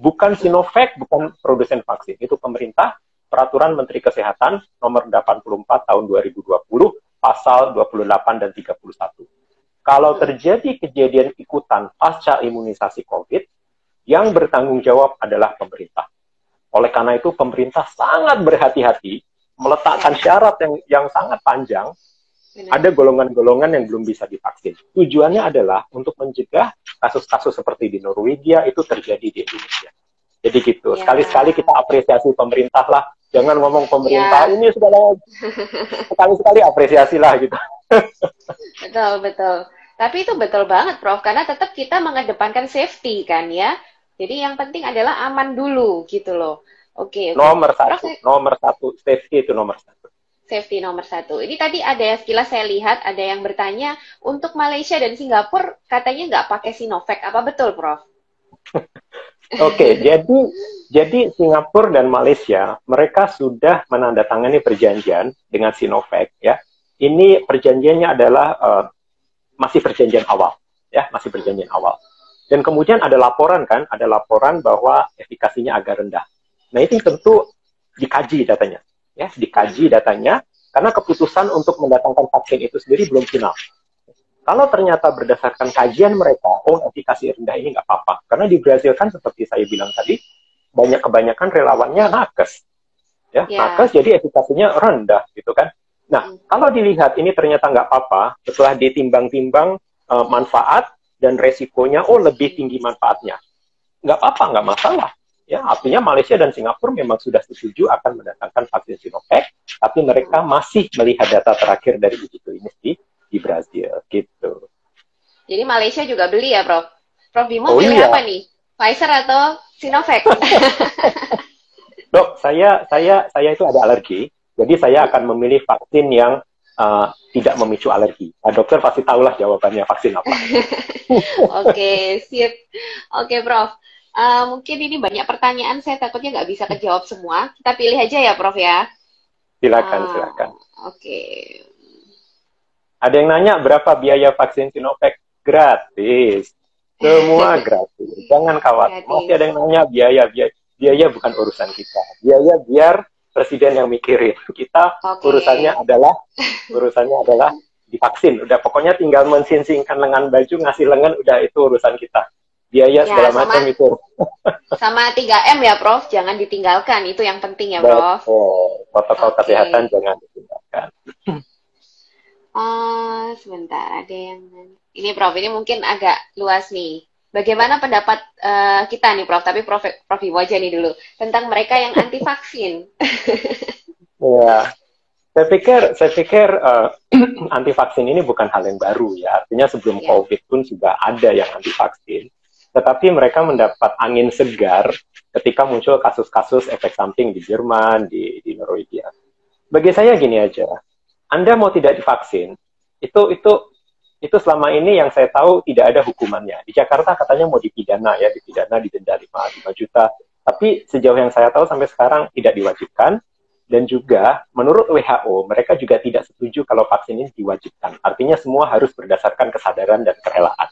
Bukan Sinovac, bukan produsen vaksin, itu pemerintah. Peraturan Menteri Kesehatan nomor 84 tahun 2020, pasal 28 dan 31. Kalau terjadi kejadian ikutan pasca imunisasi COVID, yang bertanggung jawab adalah pemerintah. Oleh karena itu, pemerintah sangat berhati-hati meletakkan syarat yang sangat panjang. Ada golongan-golongan yang belum bisa divaksin. Tujuannya adalah untuk mencegah kasus-kasus seperti di Norwegia itu terjadi di Indonesia. Jadi gitu. Sekali-sekali kita apresiasi pemerintah lah. Jangan ngomong pemerintah ini segala. Sekali-sekali apresiasi lah gitu. Betul, betul. Tapi itu betul banget, Prof. Karena tetap kita mengedepankan safety kan ya. Jadi yang penting adalah aman dulu gitu loh. Oke. Nomor Prof, satu, safety itu nomor satu. safety nomor satu. Ini tadi ada yang sekilas saya lihat, ada yang bertanya, untuk Malaysia dan Singapura katanya nggak pakai Sinovac. Apa betul, Prof? Oke, jadi Singapura dan Malaysia mereka sudah menandatangani perjanjian dengan Sinovac ya. Ini perjanjiannya adalah masih perjanjian awal ya, masih perjanjian awal. Dan kemudian ada laporan bahwa efikasinya agak rendah. Nah, itu tentu dikaji datanya ya, dikaji datanya karena keputusan untuk mendatangkan vaksin itu sendiri belum final. Kalau ternyata berdasarkan kajian mereka, efikasi rendah ini nggak apa-apa. Karena di Brasil kan seperti saya bilang tadi, kebanyakan relawannya nakes. Ya, nakes jadi efikasinya rendah gitu kan. Nah, kalau dilihat ini ternyata nggak apa-apa, setelah ditimbang-timbang manfaat dan resikonya, lebih tinggi manfaatnya. Nggak apa-apa, nggak masalah. Ya, artinya Malaysia dan Singapura memang sudah setuju akan mendatangkan vaksin Sinovac, tapi mereka masih melihat data terakhir dari uji klinis di Brasil gitu. Jadi Malaysia juga beli ya, Prof? Prof Bimo pilih apa nih? Pfizer atau Sinovac? Dok, saya itu ada alergi, jadi saya akan memilih vaksin yang tidak memicu alergi. Nah, dokter pasti tahulah jawabannya vaksin apa. Oke, sip. Oke, Prof. Mungkin ini banyak pertanyaan, saya takutnya nggak bisa kejawab semua. Kita pilih aja ya, Prof ya. Silakan. Oke. Ada yang nanya berapa biaya vaksin Sinovac? Gratis. Semua gratis. Jangan khawatir. Masih ada yang nanya biaya. Biaya bukan urusan kita. Biaya biar presiden yang mikirin. Kita urusannya adalah divaksin. Udah pokoknya tinggal mensingsingkan lengan baju, ngasih lengan, udah itu urusan kita. Biaya segala macam itu. Sama 3M ya, Prof. Jangan ditinggalkan. Itu yang penting ya, Prof. Protokol kesehatan jangan ditinggalkan. Sebentar, ada yang... Ini, Prof, ini mungkin agak luas nih. Bagaimana pendapat kita nih, Prof? Tapi Prof Bimo aja nih dulu. Tentang mereka yang anti vaksin. Ya, saya pikir anti vaksin ini bukan hal yang baru ya. Artinya sebelum COVID pun sudah ada yang anti vaksin. Tetapi mereka mendapat angin segar ketika muncul kasus-kasus efek samping di Jerman, di Norwegia. Bagi saya gini aja. Anda mau tidak divaksin, itu selama ini yang saya tahu tidak ada hukumannya. Di Jakarta katanya mau dipidana, didenda 5 juta. Tapi sejauh yang saya tahu sampai sekarang tidak diwajibkan. Dan juga menurut WHO, mereka juga tidak setuju kalau vaksin ini diwajibkan. Artinya semua harus berdasarkan kesadaran dan kerelaan.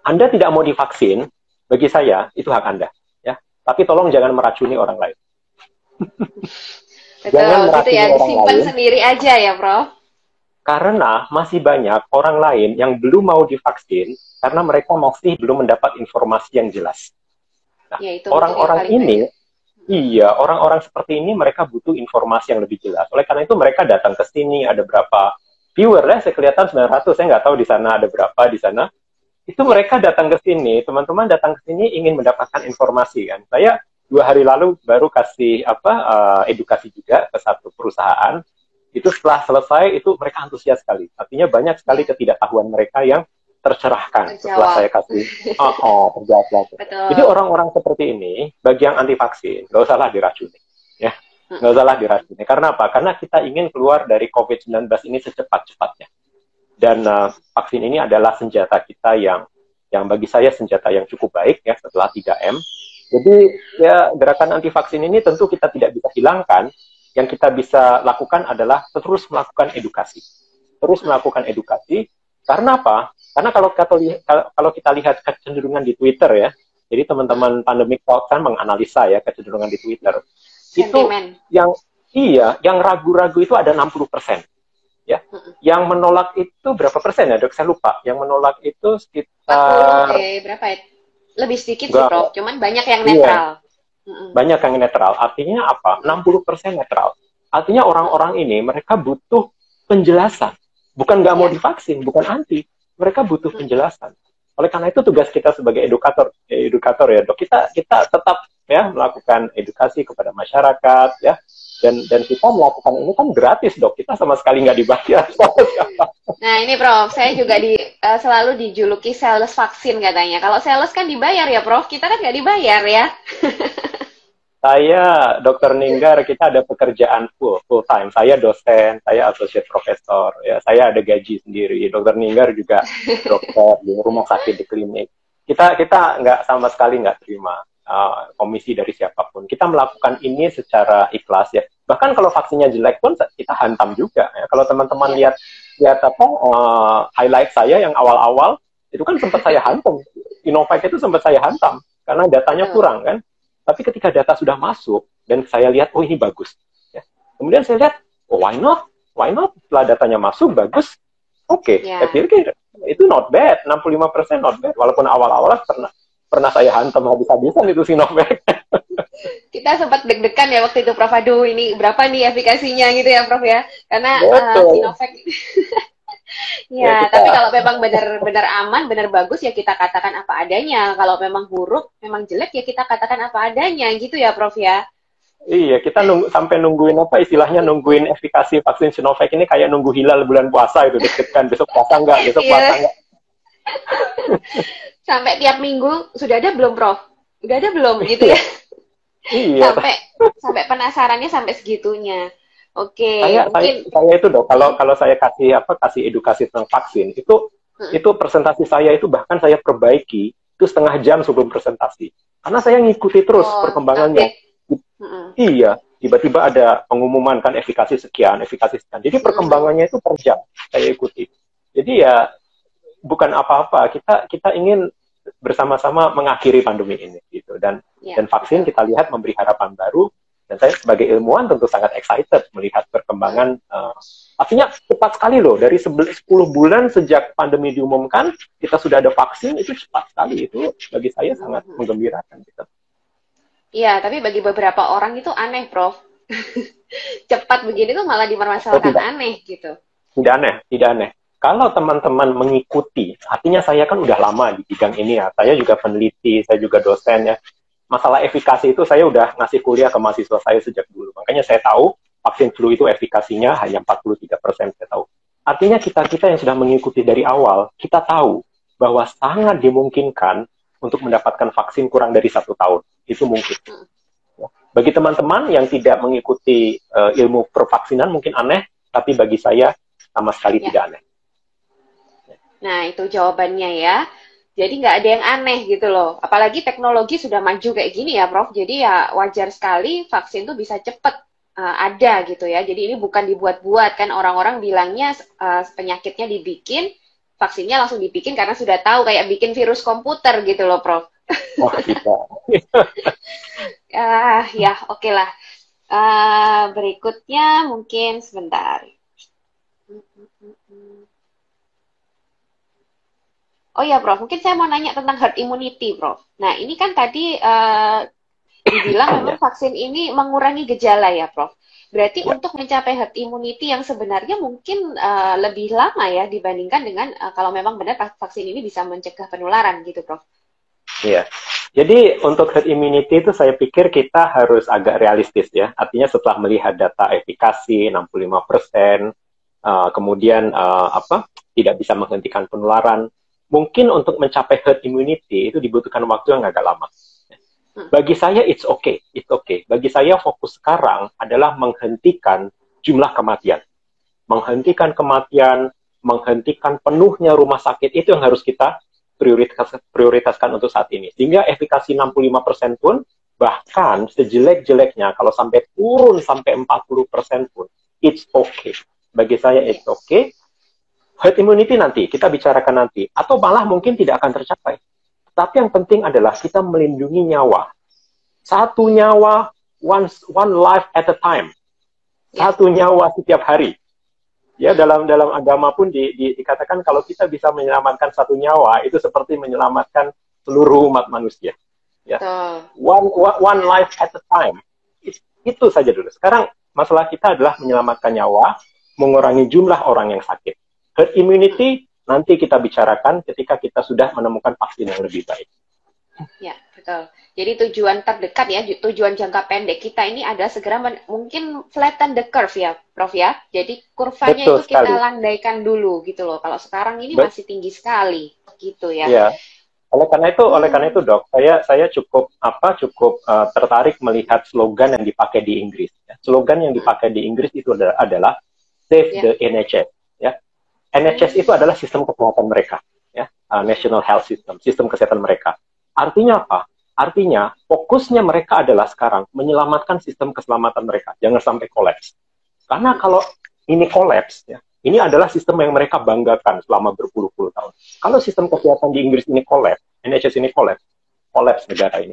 Anda tidak mau divaksin, bagi saya itu hak Anda. Ya. Tapi tolong jangan meracuni orang lain. Jangan gitu ya, disimpan sendiri aja ya, Prof. Karena masih banyak orang lain yang belum mau divaksin karena mereka masih belum mendapat informasi yang jelas. Nah, orang-orang ini, orang-orang seperti ini mereka butuh informasi yang lebih jelas. Oleh karena itu mereka datang ke sini, ada berapa viewer ya, saya kelihatan 900, saya nggak tahu di sana ada berapa di sana. Itu mereka datang ke sini, teman-teman datang ke sini ingin mendapatkan informasi kan. Saya 2 hari lalu baru kasih edukasi juga ke satu perusahaan. Itu setelah selesai itu mereka antusias sekali. Artinya banyak sekali ketidaktahuan mereka yang tercerahkan setelah Terjawab. saya kasih terjawab lagi. Jadi Betul. orang-orang seperti ini, bagi yang anti vaksin, nggak usahlah diracuni, ya, nggak Mm-mm. usahlah diracuni. Karena apa? Karena kita ingin keluar dari COVID-19 ini secepat-cepatnya. Dan vaksin ini adalah senjata kita yang bagi saya senjata yang cukup baik ya setelah 3M. Jadi ya gerakan anti vaksin ini tentu kita tidak bisa hilangkan. Yang kita bisa lakukan adalah terus melakukan edukasi. Terus melakukan edukasi. Karena apa? Karena kalau kita lihat kecenderungan di Twitter ya, jadi teman-teman Pandemic Talk kan menganalisa ya kecenderungan di Twitter. Sentimen. Itu yang ragu-ragu itu ada 60%. Ya, yang menolak itu berapa persen ya, Dok? Saya lupa. Yang menolak itu 40, sekitar berapa ya? Lebih sedikit sih, enggak, Prof. Cuman banyak yang iya, netral. banyak yang netral. Artinya apa? 60% netral. Artinya orang-orang ini mereka butuh penjelasan. Bukan nggak mau Ya. divaksin, bukan anti. Mereka butuh penjelasan. Oleh karena itu tugas kita sebagai edukator ya, Dok. Kita tetap ya melakukan edukasi kepada masyarakat ya. Dan kita melakukan ini kan gratis, Dok. Kita sama sekali nggak dibayar. Nah, ini Prof, saya juga selalu dijuluki sales vaksin katanya. Kalau sales kan dibayar ya, Prof. Kita kan nggak dibayar ya. Saya, Dokter Ninggar, kita ada pekerjaan full time. Saya dosen, saya associate profesor, ya. Saya ada gaji sendiri. Dokter Ninggar juga dokter di rumah sakit di klinik. Kita nggak sama sekali nggak terima komisi dari siapapun. Kita melakukan ini secara ikhlas ya. Bahkan kalau vaksinnya jelek pun kita hantam juga. Ya. Kalau teman-teman lihat apa highlight saya yang awal-awal itu kan sempat saya hantam. Sinovac itu sempat saya hantam karena datanya kurang kan. Tapi ketika data sudah masuk dan saya lihat, oh ini bagus. Ya. Kemudian saya lihat, oh why not? Why not? Setelah datanya masuk, bagus. Oke, saya pikir itu not bad. 65% not bad. Walaupun awal-awal pernah saya hantam habis-habisan itu Sinovac. Kita sempat deg-degan ya waktu itu, Prof. Aduh, ini berapa nih efikasinya gitu ya, Prof ya? Karena Sinovac. Ya, tapi kalau memang benar-benar aman, benar bagus ya kita katakan apa adanya. Kalau memang buruk, memang jelek ya kita katakan apa adanya, gitu ya, Prof ya. Iya, kita sampai nungguin apa istilahnya nungguin efikasi vaksin Sinovac ini kayak nunggu hilal bulan puasa itu deg-degan besok puasa enggak, besok puasa enggak. Sampai tiap minggu sudah ada belum, Prof? Udah ada belum gitu ya? Iya. Sampai penasarannya sampai segitunya. Oke, saya itu Dok, kalau saya kasih edukasi tentang vaksin itu presentasi saya itu bahkan saya perbaiki itu setengah jam sebelum presentasi karena saya ngikuti terus perkembangannya. Iya, tiba-tiba ada pengumuman kan efikasi sekian. Jadi perkembangannya itu per jam saya ikuti. Jadi ya bukan apa-apa, kita ingin bersama-sama mengakhiri pandemi ini gitu dan vaksin kita lihat memberi harapan baru. Dan saya sebagai ilmuwan tentu sangat excited melihat perkembangan. Artinya cepat sekali loh, dari 10 bulan sejak pandemi diumumkan, kita sudah ada vaksin, itu cepat sekali. Itu bagi saya sangat menggembirakan. Gitu. Iya, tapi bagi beberapa orang itu aneh, Prof. Cepat begini tuh malah dipermasalahkan aneh gitu. Tidak aneh. Kalau teman-teman mengikuti, artinya saya kan udah lama di bidang ini ya. Saya juga peneliti, saya juga dosen ya. Masalah efikasi itu saya udah ngasih kuliah ke mahasiswa saya sejak dulu. Makanya saya tahu vaksin flu itu efikasinya hanya 43%, saya tahu. Artinya kita yang sudah mengikuti dari awal, kita tahu bahwa sangat dimungkinkan untuk mendapatkan vaksin kurang dari 1 tahun. Itu mungkin. Bagi teman-teman yang tidak mengikuti ilmu pervaksinan mungkin aneh, tapi bagi saya sama sekali tidak aneh. Nah, itu jawabannya ya. Jadi nggak ada yang aneh gitu loh. Apalagi teknologi sudah maju kayak gini ya, Prof. Jadi ya wajar sekali vaksin tuh bisa cepet ada gitu ya. Jadi ini bukan dibuat-buat kan. Orang-orang bilangnya penyakitnya dibikin, vaksinnya langsung dibikin karena sudah tahu kayak bikin virus komputer gitu loh, Prof. Wah, kita. Ya, oke lah. Berikutnya mungkin sebentar. Oh ya, Prof. Mungkin saya mau nanya tentang herd immunity, Prof. Nah, ini kan tadi dibilang memang vaksin ini mengurangi gejala ya, Prof. Berarti untuk mencapai herd immunity yang sebenarnya mungkin lebih lama ya dibandingkan dengan kalau memang benar vaksin ini bisa mencegah penularan gitu, Prof. Iya. Jadi untuk herd immunity itu saya pikir kita harus agak realistis ya. Artinya setelah melihat data efikasi 65%, kemudian tidak bisa menghentikan penularan, mungkin untuk mencapai herd immunity itu dibutuhkan waktu yang agak lama. Bagi saya it's okay. Bagi saya fokus sekarang adalah menghentikan jumlah kematian. Menghentikan kematian, menghentikan penuhnya rumah sakit, itu yang harus kita prioritaskan untuk saat ini. Sehingga efikasi 65% pun, bahkan sejelek-jeleknya, kalau sampai turun sampai 40% pun, it's okay. Bagi saya it's okay. Herd immunity nanti, kita bicarakan nanti. Atau malah mungkin tidak akan tercapai. Tapi yang penting adalah kita melindungi nyawa. Satu nyawa, one life at a time. Satu nyawa setiap hari. Ya, dalam agama pun dikatakan kalau kita bisa menyelamatkan satu nyawa, itu seperti menyelamatkan seluruh umat manusia. Ya. One life at a time. Itu saja dulu. Sekarang masalah kita adalah menyelamatkan nyawa, mengurangi jumlah orang yang sakit. Herd immunity nanti kita bicarakan ketika kita sudah menemukan vaksin yang lebih baik. Ya, betul. Jadi tujuan terdekat ya, tujuan jangka pendek kita ini adalah segera mungkin flatten the curve ya, Prof ya. Jadi kurvanya Betul itu kita sekali. landaikan dulu gitu loh. Kalau sekarang ini masih tinggi sekali gitu ya. Ya. Oleh karena itu Dok, saya cukup tertarik melihat slogan yang dipakai di Inggris. Ya. Slogan yang dipakai di Inggris itu adalah Save the NHS. Ya. NHS itu adalah sistem kesehatan mereka, ya, National Health System, sistem kesehatan mereka. Artinya apa? Artinya fokusnya mereka adalah sekarang menyelamatkan sistem keselamatan mereka, jangan sampai kolaps. Karena kalau ini kolaps, ya, ini adalah sistem yang mereka banggakan selama berpuluh-puluh tahun. Kalau sistem kesehatan di Inggris ini kolaps, NHS ini kolaps negara ini.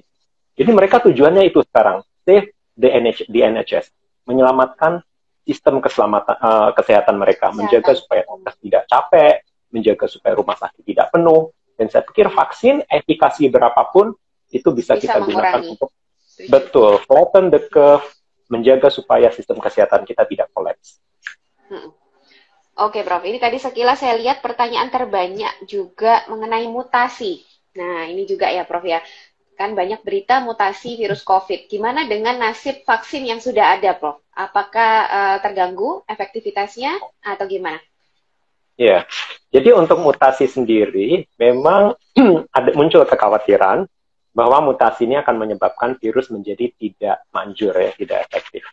Jadi mereka tujuannya itu sekarang, save the NHS, menyelamatkan sistem keselamatan kesehatan mereka, menjaga supaya dokter tidak capek, menjaga supaya rumah sakit tidak penuh. Dan saya pikir vaksin efikasi berapapun itu bisa kita gunakan untuk betul flatten the curve, menjaga supaya sistem kesehatan kita tidak kolaps. Oke, Prof. Ini tadi sekilas saya lihat pertanyaan terbanyak juga mengenai mutasi. Nah, ini juga ya, Prof ya. Kan banyak berita mutasi virus COVID. Gimana dengan nasib vaksin yang sudah ada, Prof? Apakah terganggu efektivitasnya atau gimana? Ya, jadi untuk mutasi sendiri memang muncul kekhawatiran bahwa mutasi ini akan menyebabkan virus menjadi tidak manjur ya, tidak efektif.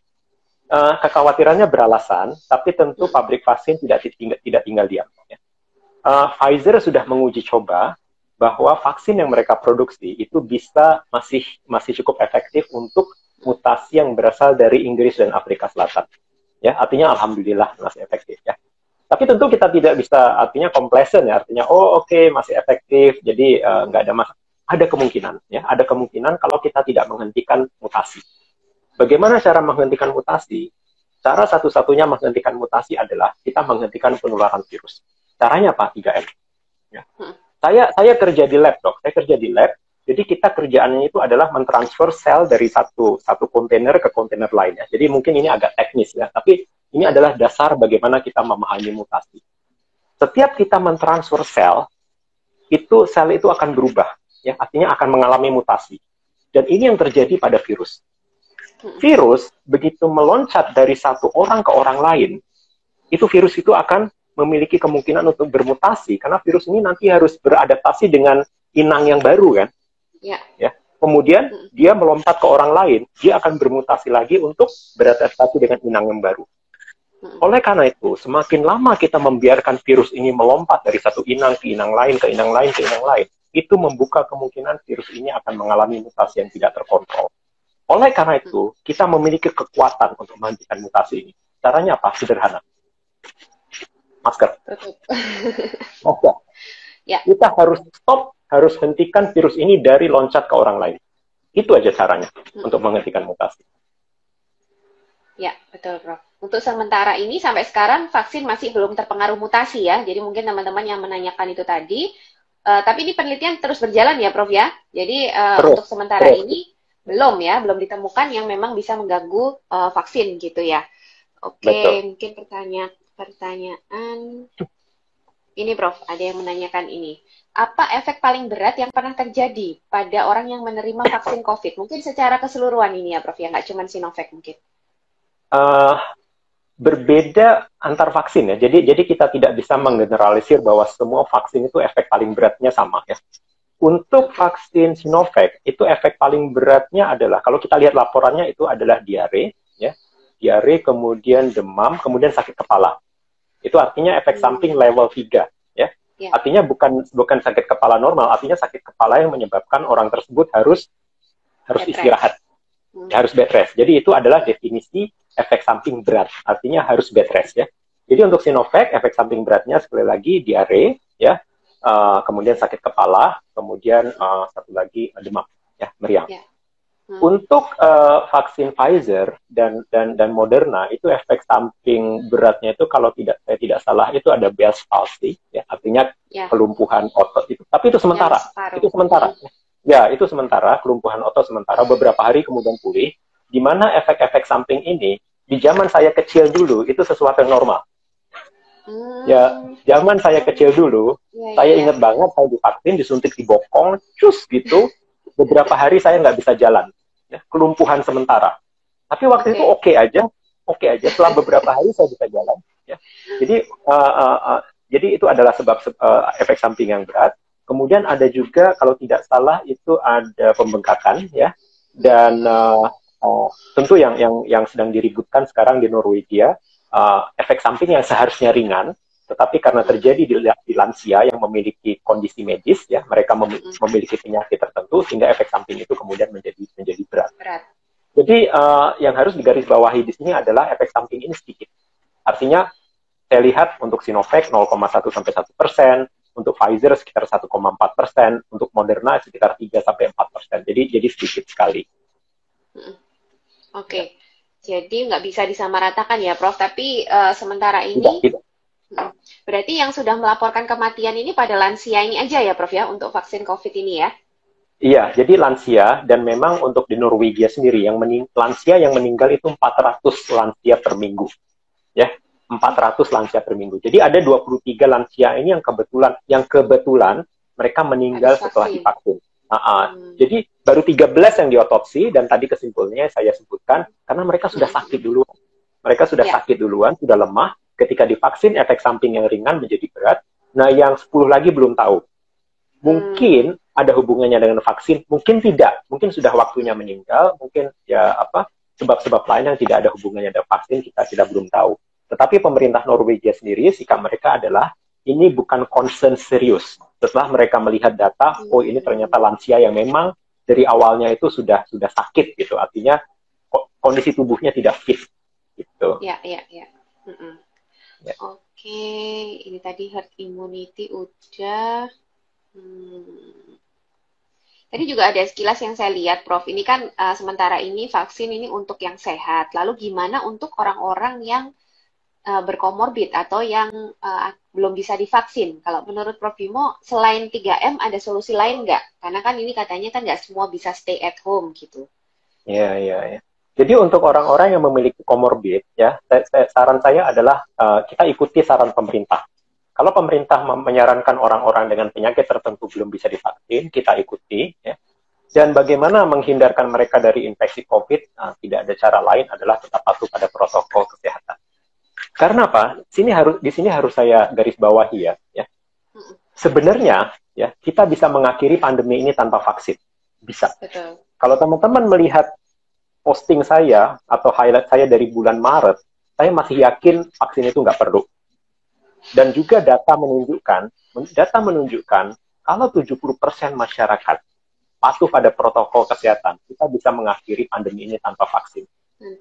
Kekhawatirannya beralasan, tapi tentu pabrik vaksin tidak tinggal diam. Ya. Pfizer sudah menguji coba bahwa vaksin yang mereka produksi itu masih cukup efektif untuk mutasi yang berasal dari Inggris dan Afrika Selatan. Ya, artinya alhamdulillah masih efektif ya. Tapi tentu kita tidak bisa artinya complacent ya, artinya oke, masih efektif, jadi nggak ada masalah. Ada kemungkinan ya, ada kemungkinan kalau kita tidak menghentikan mutasi. Bagaimana cara menghentikan mutasi? Cara satu-satunya menghentikan mutasi adalah kita menghentikan penularan virus. Caranya apa? 3M. Ya. Saya kerja di lab, Dok. Saya kerja di lab. Jadi kita kerjaannya itu adalah mentransfer sel dari satu kontainer ke kontainer lainnya. Jadi mungkin ini agak teknis ya, tapi ini adalah dasar bagaimana kita memahami mutasi. Setiap kita mentransfer sel itu akan berubah, ya, artinya akan mengalami mutasi. Dan ini yang terjadi pada virus. Virus begitu meloncat dari satu orang ke orang lain, virus itu akan memiliki kemungkinan untuk bermutasi karena virus ini nanti harus beradaptasi dengan inang yang baru kan. Ya. Kemudian dia melompat ke orang lain, dia akan bermutasi lagi untuk beradaptasi dengan inang yang baru. Oleh karena itu, semakin lama kita membiarkan virus ini melompat dari satu inang ke inang lain, ke inang lain, ke inang lain, itu membuka kemungkinan virus ini akan mengalami mutasi yang tidak terkontrol. Oleh karena itu, kita memiliki kekuatan untuk menghentikan mutasi ini. Caranya apa? Sederhana. Masker. Ya. Kita harus stop, harus hentikan virus ini dari loncat ke orang lain. Itu aja caranya untuk menghentikan mutasi. Ya, betul, Prof. Untuk sementara ini, sampai sekarang vaksin masih belum terpengaruh mutasi ya. Jadi mungkin teman-teman yang menanyakan itu tadi. Tapi ini penelitian terus berjalan ya, Prof ya. Jadi untuk sementara ini belum ditemukan yang memang bisa mengganggu vaksin gitu ya. Oke, mungkin pertanyaan ini, Prof, ada yang menanyakan ini. Apa efek paling berat yang pernah terjadi pada orang yang menerima vaksin COVID? Mungkin secara keseluruhan ini ya, Prof, ya, nggak cuma Sinovac mungkin. berbeda antar vaksin ya. Jadi kita tidak bisa menggeneralisir bahwa semua vaksin itu efek paling beratnya sama ya. Untuk vaksin Sinovac itu efek paling beratnya adalah kalau kita lihat laporannya itu adalah diare ya. Diare, kemudian demam, kemudian sakit kepala. Itu artinya efek samping level 3 ya. Artinya bukan sakit kepala normal, artinya sakit kepala yang menyebabkan orang tersebut harus istirahat. Harus bed rest. Jadi itu adalah definisi efek samping berat. Artinya harus bed rest ya. Jadi untuk Sinovac efek samping beratnya sekali lagi diare ya. Kemudian sakit kepala, kemudian satu lagi demam ya, meriang. Untuk vaksin Pfizer dan Moderna itu efek samping beratnya itu kalau saya tidak salah itu ada Bell's palsy ya, artinya kelumpuhan otot itu. Tapi itu sementara. Itu sementara. Ya, itu sementara, kelumpuhan otot sementara, beberapa hari kemudian pulih, di mana efek-efek samping ini, di zaman saya kecil dulu, itu sesuatu yang normal. Ya, zaman saya kecil dulu, saya ingat banget, saya divaksin, disuntik di bokong, cus gitu, beberapa hari saya nggak bisa jalan. Ya, kelumpuhan sementara. Tapi waktu itu oke aja, setelah beberapa hari saya bisa jalan. Ya. Jadi itu adalah sebab efek samping yang berat. Kemudian ada juga kalau tidak salah itu ada pembengkakan ya, dan tentu yang sedang diributkan sekarang di Norwegia, efek samping yang seharusnya ringan, tetapi karena terjadi di lansia yang memiliki kondisi medis ya, mereka memiliki penyakit tertentu sehingga efek samping itu kemudian menjadi berat. Jadi yang harus digarisbawahi di sini adalah efek samping ini sedikit. Artinya saya lihat untuk Sinovac 0,1 sampai 1%. Untuk Pfizer sekitar 1,4%, untuk Moderna sekitar 3 sampai 4%. Jadi sedikit sekali. Oke. Jadi nggak bisa disamaratakan ya, Prof. Tapi sementara ini, tidak. Berarti yang sudah melaporkan kematian ini pada lansia ini aja ya, Prof ya, untuk vaksin COVID ini ya? Iya, jadi lansia, dan memang untuk di Norwegia sendiri, lansia yang meninggal itu 400 lansia per minggu. Ya. 400 lansia per minggu. Jadi ada 23 lansia ini yang kebetulan mereka meninggal setelah divaksin. Jadi baru 13 yang diotopsi, dan tadi kesimpulannya saya sebutkan karena mereka sudah sakit duluan. Mereka sudah sakit duluan, sudah lemah. Ketika divaksin efek samping yang ringan menjadi berat. Nah, yang 10 lagi belum tahu. Mungkin ada hubungannya dengan vaksin, mungkin tidak. Mungkin sudah waktunya meninggal, mungkin sebab-sebab lain yang tidak ada hubungannya dengan vaksin kita belum tahu. Tetapi pemerintah Norwegia sendiri, sikap mereka adalah ini bukan concern serius. Setelah mereka melihat data, oh ini ternyata lansia yang memang dari awalnya itu sudah sakit gitu. Artinya kondisi tubuhnya tidak fit gitu. Ya. Oke, ini tadi herd immunity udah. Tadi juga ada sekilas yang saya lihat, Prof. Ini kan sementara ini vaksin ini untuk yang sehat. Lalu gimana untuk orang-orang yang berkomorbid atau yang belum bisa divaksin? Kalau menurut Prof. Bimo, selain 3M ada solusi lain nggak? Karena kan ini katanya kan nggak semua bisa stay at home gitu. Iya. Jadi untuk orang-orang yang memiliki komorbid, ya, saran saya adalah kita ikuti saran pemerintah. Kalau pemerintah menyarankan orang-orang dengan penyakit tertentu belum bisa divaksin, kita ikuti. Ya. Dan bagaimana menghindarkan mereka dari infeksi COVID? Nah, tidak ada cara lain adalah tetap patuh pada protokol kesehatan. Karena apa? Di sini harus saya garis bawahi ya. Sebenarnya ya kita bisa mengakhiri pandemi ini tanpa vaksin. Bisa. Betul. Kalau teman-teman melihat posting saya atau highlight saya dari bulan Maret, saya masih yakin vaksin itu nggak perlu. Dan juga data menunjukkan kalau 70% masyarakat patuh pada protokol kesehatan, kita bisa mengakhiri pandemi ini tanpa vaksin.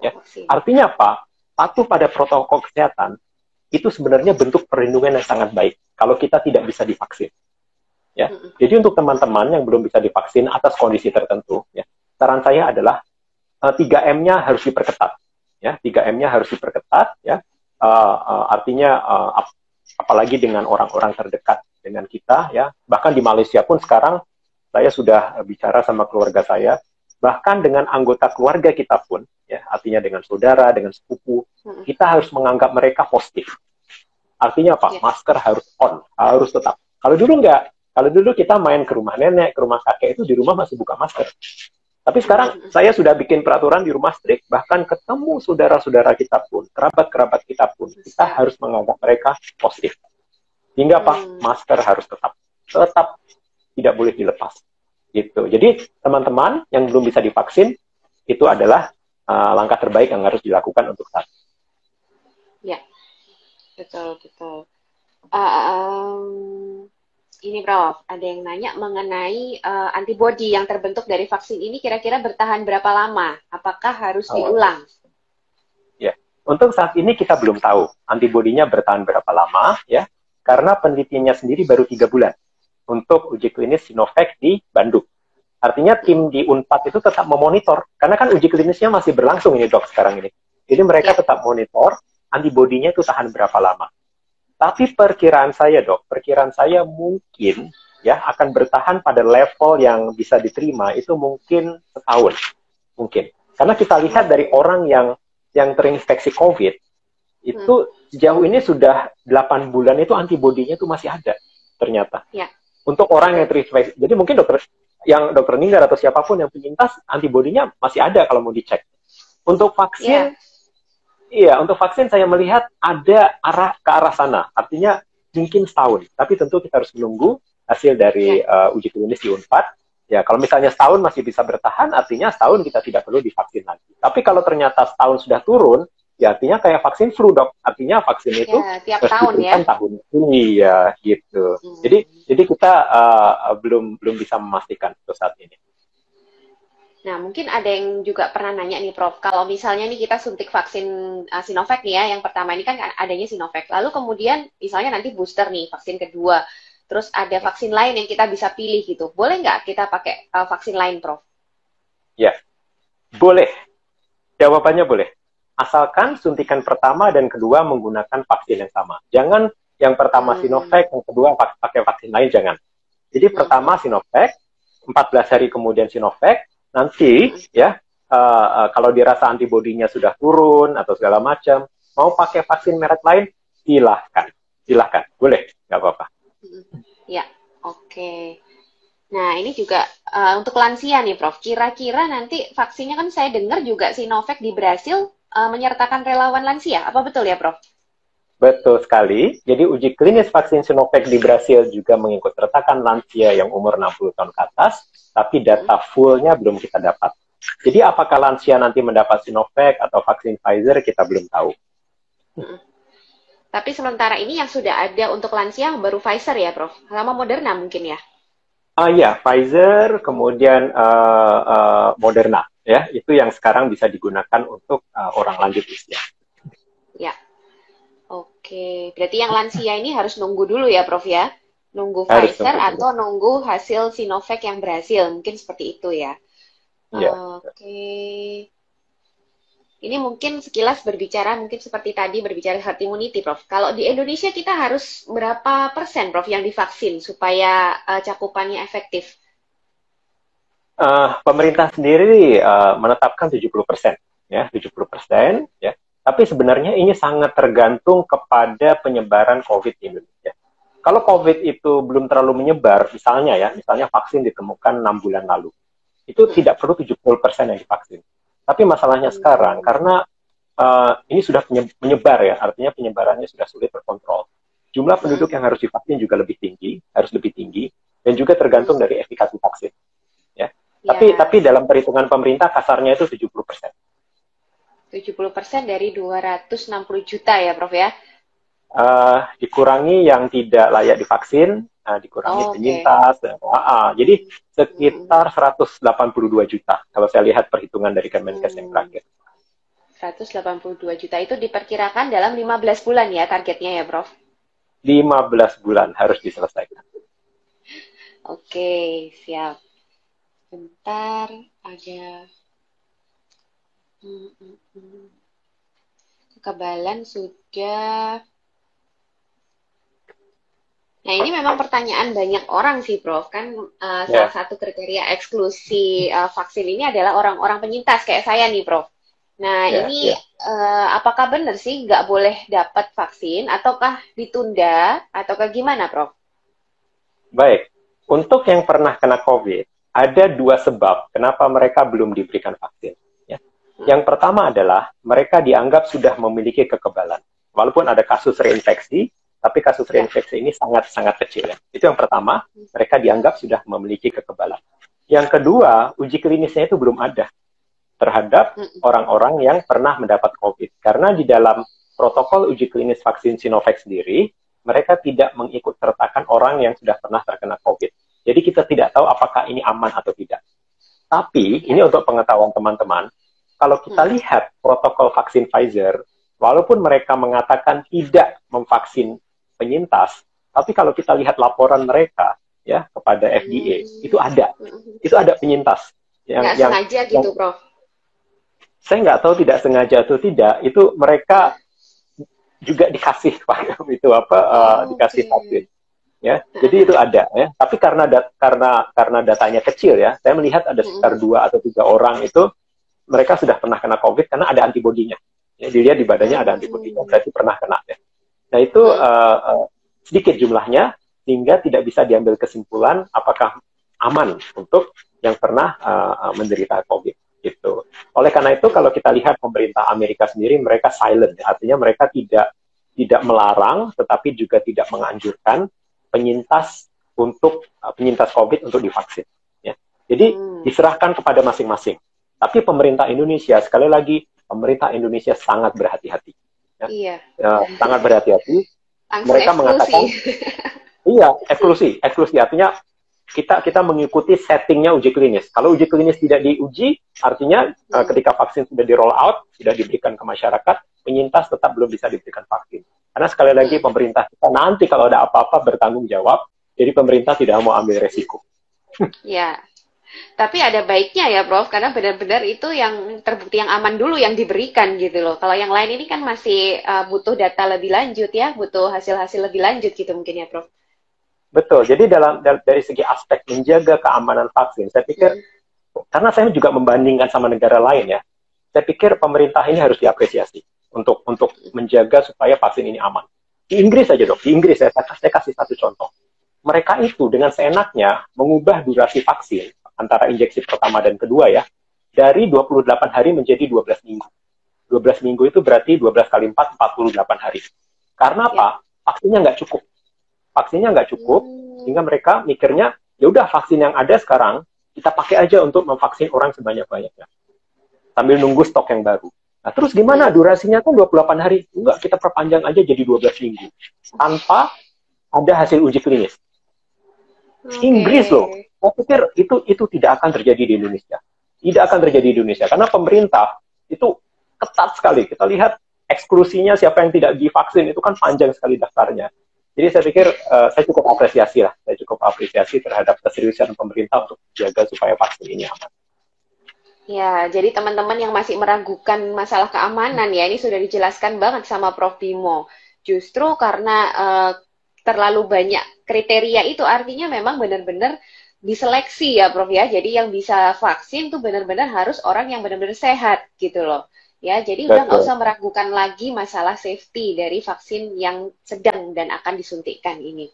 Ya. Artinya apa? Patuh pada protokol kesehatan itu sebenarnya bentuk perlindungan yang sangat baik kalau kita tidak bisa divaksin. Ya. Jadi untuk teman-teman yang belum bisa divaksin atas kondisi tertentu, ya, saran saya adalah 3M-nya harus diperketat. Ya, 3M-nya harus diperketat. Ya. Artinya apalagi dengan orang-orang terdekat dengan kita. Ya. Bahkan di Malaysia pun sekarang saya sudah bicara sama keluarga saya. Bahkan dengan anggota keluarga kita pun, ya, artinya dengan saudara, dengan sepupu, kita harus menganggap mereka positif. Artinya apa? Masker harus on, harus tetap. Kalau dulu enggak. Kalau dulu kita main ke rumah nenek, ke rumah kakek itu di rumah masih buka masker. Tapi sekarang saya sudah bikin peraturan di rumah strict, bahkan ketemu saudara-saudara kita pun, kerabat-kerabat kita pun, kita harus menganggap mereka positif. Hingga apa? Masker harus tetap tidak boleh dilepas. Gitu. Jadi teman-teman yang belum bisa divaksin, itu adalah langkah terbaik yang harus dilakukan untuk saat ini. Ya, betul, betul. Ini Prof, ada yang nanya mengenai antibodi yang terbentuk dari vaksin ini kira-kira bertahan berapa lama? Apakah harus diulang? Ya, untuk saat ini kita belum tahu antibodinya bertahan berapa lama, ya, karena penelitiannya sendiri baru 3 bulan untuk uji klinis Sinovac di Bandung. Artinya tim di Unpad itu tetap memonitor, karena kan uji klinisnya masih berlangsung ini dok sekarang ini. Jadi mereka tetap monitor antibodinya itu tahan berapa lama. Tapi perkiraan saya dok, perkiraan saya mungkin ya akan bertahan pada level yang bisa diterima itu mungkin setahun, mungkin. Karena kita lihat dari orang yang terinfeksi COVID itu sejauh ini sudah 8 bulan itu antibodinya itu masih ada ternyata. Ya. Untuk orang yang terinfeksi, jadi mungkin dokter Ninggar atau siapapun yang penyintas antibodinya masih ada kalau mau dicek. Untuk vaksin. Iya, untuk vaksin saya melihat ada ke arah sana. Artinya mungkin setahun. Tapi tentu kita harus menunggu hasil dari uji klinis di Unpad. Ya, kalau misalnya setahun masih bisa bertahan, artinya setahun kita tidak perlu divaksin lagi. Tapi kalau ternyata setahun sudah turun, ya artinya kayak vaksin flu dok. Artinya vaksin itu tiap tahun ya. Tahun ini ya gitu. Jadi kita belum bisa memastikan untuk saat ini. Nah, mungkin ada yang juga pernah nanya nih, Prof. Kalau misalnya nih kita suntik vaksin Sinovac nih ya, yang pertama ini kan adanya Sinovac. Lalu kemudian misalnya nanti booster nih, vaksin kedua. Terus ada vaksin lain yang kita bisa pilih gitu. Boleh nggak kita pakai vaksin lain, Prof? Ya, boleh. Jawabannya boleh. Asalkan suntikan pertama dan kedua menggunakan vaksin yang sama. Jangan yang pertama Sinovac, yang kedua pakai vaksin lain, jangan. Jadi pertama Sinovac, 14 hari kemudian Sinovac, nanti ya kalau dirasa antibodinya sudah turun atau segala macam, mau pakai vaksin merek lain, silahkan, boleh, nggak apa-apa. Ya, oke. Nah ini juga untuk lansia nih Prof, kira-kira nanti vaksinnya kan saya dengar juga Sinovac di Brasil menyertakan relawan lansia, apa betul ya Prof? Betul sekali. Jadi uji klinis vaksin Sinovac di Brasil juga mengikut sertakan lansia yang umur 60 tahun ke atas, tapi data fullnya belum kita dapat. Jadi apakah lansia nanti mendapat Sinovac atau vaksin Pfizer, kita belum tahu. Tapi sementara ini yang sudah ada untuk lansia baru Pfizer ya Prof? Sama Moderna mungkin ya? Ya, Pfizer, kemudian Moderna. Ya, itu yang sekarang bisa digunakan untuk orang lanjut usia. Ya. Oke, berarti yang lansia ini harus nunggu dulu ya, Prof ya? Nunggu Pfizer atau nunggu hasil Sinovac yang berhasil, mungkin seperti itu ya. Oke. Ini mungkin sekilas berbicara, mungkin seperti tadi berbicara herd immunity, Prof. Kalau di Indonesia kita harus berapa persen, Prof, yang divaksin supaya cakupannya efektif? Pemerintah sendiri menetapkan 70%, ya, 70%, ya. Tapi sebenarnya ini sangat tergantung kepada penyebaran COVID di Indonesia. Kalau COVID itu belum terlalu menyebar, misalnya vaksin ditemukan 6 bulan lalu, itu tidak perlu 70% yang divaksin. Tapi masalahnya sekarang, karena ini sudah menyebar ya, artinya penyebarannya sudah sulit terkontrol. Jumlah penduduk yang harus divaksin juga harus lebih tinggi, dan juga tergantung dari efikasi vaksin. Ya. Tapi dalam perhitungan pemerintah, kasarnya itu 70%. 70% dari 260 juta ya, Prof ya? Dikurangi yang tidak layak divaksin, dikurangi penyintas. Jadi sekitar 182 juta, kalau saya lihat perhitungan dari Kemenkes yang terakhir. 182 juta itu diperkirakan dalam 15 bulan ya targetnya ya, Prof? 15 bulan harus diselesaikan. Oke, siap. Bentar, ada... Kekebalan sudah. Nah ini memang pertanyaan banyak orang sih Prof. Kan salah satu kriteria eksklusi vaksin ini adalah orang-orang penyintas kayak saya nih Prof. Nah ini apakah benar sih nggak boleh dapat vaksin ataukah ditunda ataukah gimana Prof? Baik, untuk yang pernah kena COVID ada dua sebab kenapa mereka belum diberikan vaksin. Ya. Yang pertama adalah mereka dianggap sudah memiliki kekebalan. Walaupun ada kasus reinfeksi, tapi kasus reinfeksi ini sangat-sangat kecil. Ya. Itu yang pertama, mereka dianggap sudah memiliki kekebalan. Yang kedua, uji klinisnya itu belum ada terhadap orang-orang yang pernah mendapat COVID. Karena di dalam protokol uji klinis vaksin Sinovac sendiri, mereka tidak mengikut sertakan orang yang sudah pernah terkena COVID. Jadi kita tidak tahu apakah ini aman atau tidak. Tapi ini untuk pengetahuan teman-teman, kalau kita lihat protokol vaksin Pfizer, walaupun mereka mengatakan tidak memvaksin penyintas, tapi kalau kita lihat laporan mereka ya kepada FDA, itu ada penyintas nggak sengaja gitu, Prof. Saya nggak tahu tidak sengaja atau tidak, itu mereka juga dikasih dikasih vaksin. Ya, jadi itu ada ya. Tapi karena datanya kecil ya, saya melihat ada sekitar 2 atau 3 orang itu mereka sudah pernah kena COVID karena ada antibodinya. Ya, dilihat di badannya ada antibodinya, berarti pernah kena ya. Nah itu sedikit jumlahnya sehingga tidak bisa diambil kesimpulan apakah aman untuk yang pernah menderita COVID gitu. Oleh karena itu kalau kita lihat pemerintah Amerika sendiri mereka silent, ya. Artinya mereka tidak melarang tetapi juga tidak menganjurkan penyintas COVID untuk divaksin. Ya. Jadi diserahkan kepada masing-masing. Tapi pemerintah Indonesia, sekali lagi, pemerintah Indonesia sangat berhati-hati. Ya. Iya. Sangat berhati-hati. Mereka mengatakan, iya, eksklusi. Artinya kita mengikuti settingnya uji klinis. Kalau uji klinis tidak diuji, artinya ketika vaksin sudah di roll out, sudah diberikan ke masyarakat, penyintas tetap belum bisa diberikan vaksin. Karena sekali lagi pemerintah kita nanti kalau ada apa-apa bertanggung jawab, jadi pemerintah tidak mau ambil resiko. Ya, tapi ada baiknya ya Prof, karena benar-benar itu yang terbukti yang aman dulu yang diberikan gitu loh. Kalau yang lain ini kan masih butuh data lebih lanjut ya, butuh hasil-hasil lebih lanjut gitu mungkin ya Prof. Betul, jadi dari segi aspek menjaga keamanan vaksin, saya pikir, karena saya juga membandingkan sama negara lain ya, saya pikir pemerintah ini harus diapresiasi untuk menjaga supaya vaksin ini aman. Di Inggris saja dok, di Inggris saya kasih satu contoh. Mereka itu dengan seenaknya mengubah durasi vaksin antara injeksi pertama dan kedua ya, dari 28 hari menjadi 12 minggu. 12 minggu itu berarti 12 kali 4, 48 hari. Karena apa? Vaksinnya nggak cukup. Sehingga mereka mikirnya, ya udah vaksin yang ada sekarang, kita pakai aja untuk memvaksin orang sebanyak-banyaknya. Sambil nunggu stok yang baru. Nah, terus gimana? Durasinya kan 28 hari. Enggak, kita perpanjang aja jadi 12 minggu. Tanpa ada hasil uji klinis. Inggris loh. Saya pikir itu tidak akan terjadi di Indonesia. Tidak akan terjadi di Indonesia. Karena pemerintah itu ketat sekali. Kita lihat eksklusinya siapa yang tidak divaksin itu kan panjang sekali daftarnya. Jadi saya pikir saya cukup apresiasi lah. Saya cukup apresiasi terhadap keseriusan pemerintah untuk menjaga supaya vaksin ini aman. Ya, jadi teman-teman yang masih meragukan masalah keamanan ya, ini sudah dijelaskan banget sama Prof. Bimo. Justru karena terlalu banyak kriteria itu artinya memang benar-benar diseleksi ya Prof ya. Jadi yang bisa vaksin tuh benar-benar harus orang yang benar-benar sehat gitu loh. Ya, jadi udah nggak usah meragukan lagi masalah safety dari vaksin yang sedang dan akan disuntikkan ini.